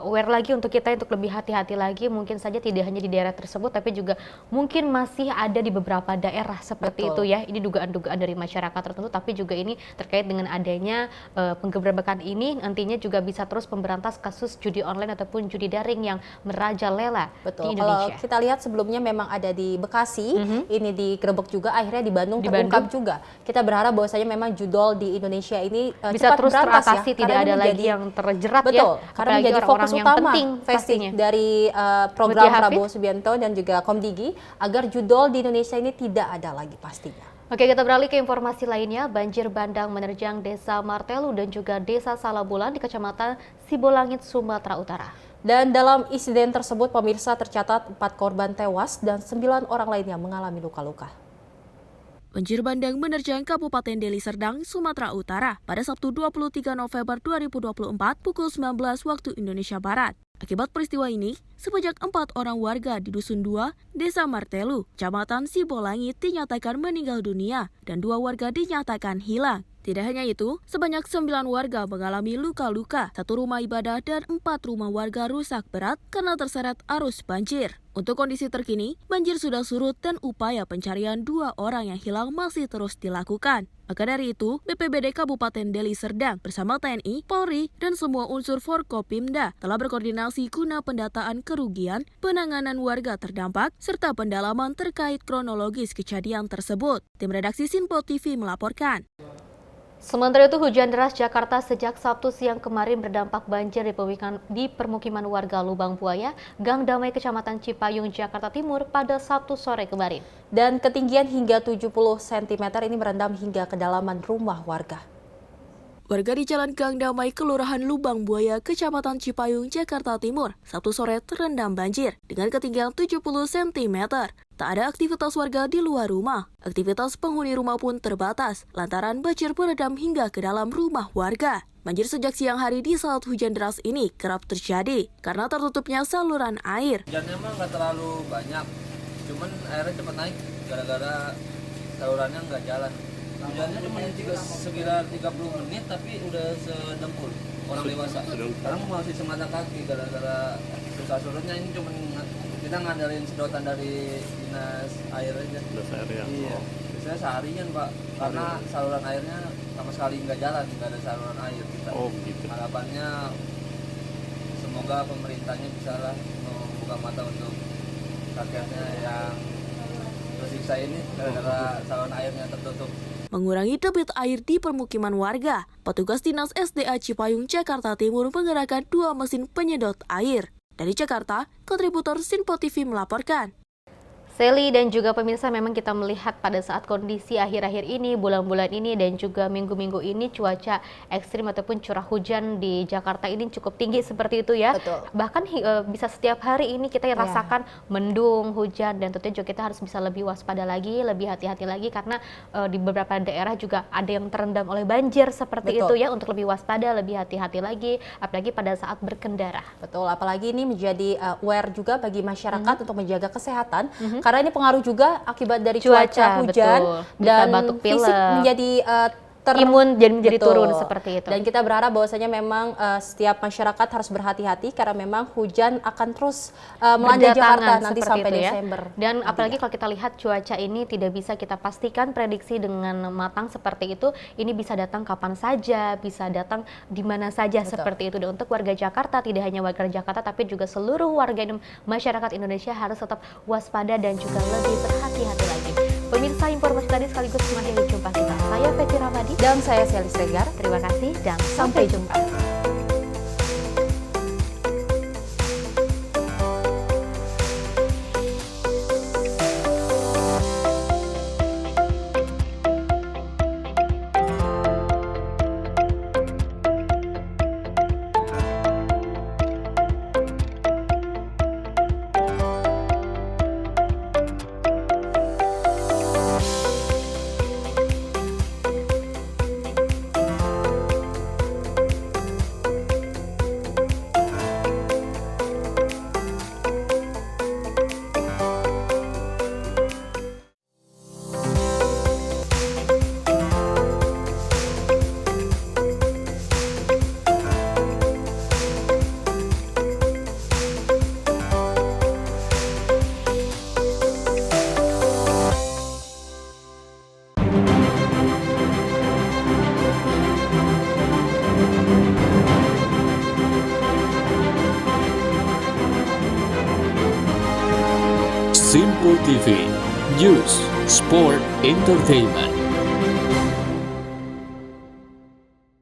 aware lagi untuk kita untuk lebih hati-hati lagi. Mungkin saja tidak hanya di daerah tersebut, tapi juga mungkin masih ada di beberapa daerah seperti itu ya. Ini dugaan-dugaan dari masyarakat tertentu, tapi juga ini terkait dengan adanya penggerebekan ini nantinya juga bisa terus memberantas kasus judi online ataupun judi daring yang merajalela di Indonesia. Kalau kita lihat sebelumnya memang ada di Bekasi, ini digerebek juga, akhirnya di Bandung terungkap juga. Kita berharap bahwasanya memang judol di Indonesia ini bisa terus teratasi, ya, tidak ada lagi yang terjerat. Betul, ya, karena menjadi fokus utama pastinya dari program Prabowo Subianto dan juga Komdigi agar judol di Indonesia ini tidak ada lagi pastinya. Oke, kita beralih ke informasi lainnya. Banjir bandang menerjang Desa Martelu dan juga Desa Salabulan di Kecamatan Sibolangit, Sumatera Utara. Dan dalam insiden tersebut, pemirsa, tercatat 4 korban tewas dan 9 orang lainnya mengalami luka-luka. Banjir bandang menerjang Kabupaten Deli Serdang, Sumatera Utara pada Sabtu 23 November 2024 pukul 19 waktu Indonesia Barat. Akibat peristiwa ini, sebanyak 4 orang warga di Dusun 2, Desa Martelu, Kecamatan Sibolangit dinyatakan meninggal dunia dan 2 warga dinyatakan hilang. Tidak hanya itu, sebanyak 9 warga mengalami luka-luka, 1 rumah ibadah dan 4 rumah warga rusak berat karena terseret arus banjir. Untuk kondisi terkini, banjir sudah surut dan upaya pencarian 2 orang yang hilang masih terus dilakukan. Maka dari itu, BPBD Kabupaten Deli Serdang bersama TNI, Polri, dan semua unsur Forkopimda telah berkoordinasi guna pendataan kerugian, penanganan warga terdampak, serta pendalaman terkait kronologis kejadian tersebut. Tim redaksi Sinpo TV melaporkan. Sementara itu, hujan deras Jakarta sejak Sabtu siang kemarin berdampak banjir di permukiman warga Lubang Buaya, Gang Damai, Kecamatan Cipayung, Jakarta Timur pada Sabtu sore kemarin. Dan ketinggian hingga 70 cm ini merendam hingga kedalaman rumah warga. Warga di Jalan Gang Damai, Kelurahan Lubang Buaya, Kecamatan Cipayung, Jakarta Timur, Sabtu sore terendam banjir dengan ketinggian 70 cm. Tak ada aktivitas warga di luar rumah. Aktivitas penghuni rumah pun terbatas lantaran banjir merendam hingga ke dalam rumah warga. Banjir sejak siang hari di saat hujan deras ini kerap terjadi karena tertutupnya saluran air. Hujannya mah nggak terlalu banyak, cuman airnya cepat naik gara-gara salurannya nggak jalan. Hujannya cuma sekitar 30 menit tapi udah sedengkul orang dewasa. Sekarang masih semata kaki gara-gara susah surutnya. Ini cuma kita ngandalin sedotan dari dinas air aja. Dinas air ya? Iya. Biasanya seharian Pak, karena saluran airnya sama sekali nggak jalan, nggak ada saluran air kita. Gitu. Harapannya semoga pemerintahnya bisa lah membuka mata untuk rakyatnya yang tersiksa ini gara-gara saluran airnya tertutup. Mengurangi debit air di permukiman warga, petugas Dinas SDA Cipayung, Jakarta Timur menggerakkan 2 mesin penyedot air. Dari Jakarta, kontributor Sinpo TV melaporkan. Sally dan juga pemirsa, memang kita melihat pada saat kondisi akhir-akhir ini, bulan-bulan ini dan juga minggu-minggu ini cuaca ekstrim ataupun curah hujan di Jakarta ini cukup tinggi seperti itu ya. Betul. Bahkan bisa setiap hari ini kita rasakan mendung, hujan, dan tentunya juga kita harus bisa lebih waspada lagi, lebih hati-hati lagi karena di beberapa daerah juga ada yang terendam oleh banjir seperti itu ya. Untuk lebih waspada, lebih hati-hati lagi, apalagi pada saat berkendara. Betul, apalagi ini menjadi aware juga bagi masyarakat untuk menjaga kesehatan. Karena ini pengaruh juga akibat dari cuaca hujan, dan batuk pilek, fisik menjadi imun menjadi turun seperti itu. Dan kita berharap bahwasanya memang setiap masyarakat harus berhati-hati karena memang hujan akan terus melanda Jakarta nanti sampai Desember. Dan apalagi kalau kita lihat cuaca ini tidak bisa kita pastikan prediksi dengan matang seperti itu. Ini bisa datang kapan saja, bisa datang di mana saja seperti itu. Dan untuk warga Jakarta, tidak hanya warga Jakarta tapi juga seluruh warga masyarakat Indonesia harus tetap waspada dan juga lebih berhati-hati lagi. Pemirsa, informasi tadi sekaligus mengakhiri jumpa kita. Saya Fetri Ramadi dan saya Sally Sregar. Terima kasih dan sampai jumpa. Sinpo TV, News, Sport, Entertainment.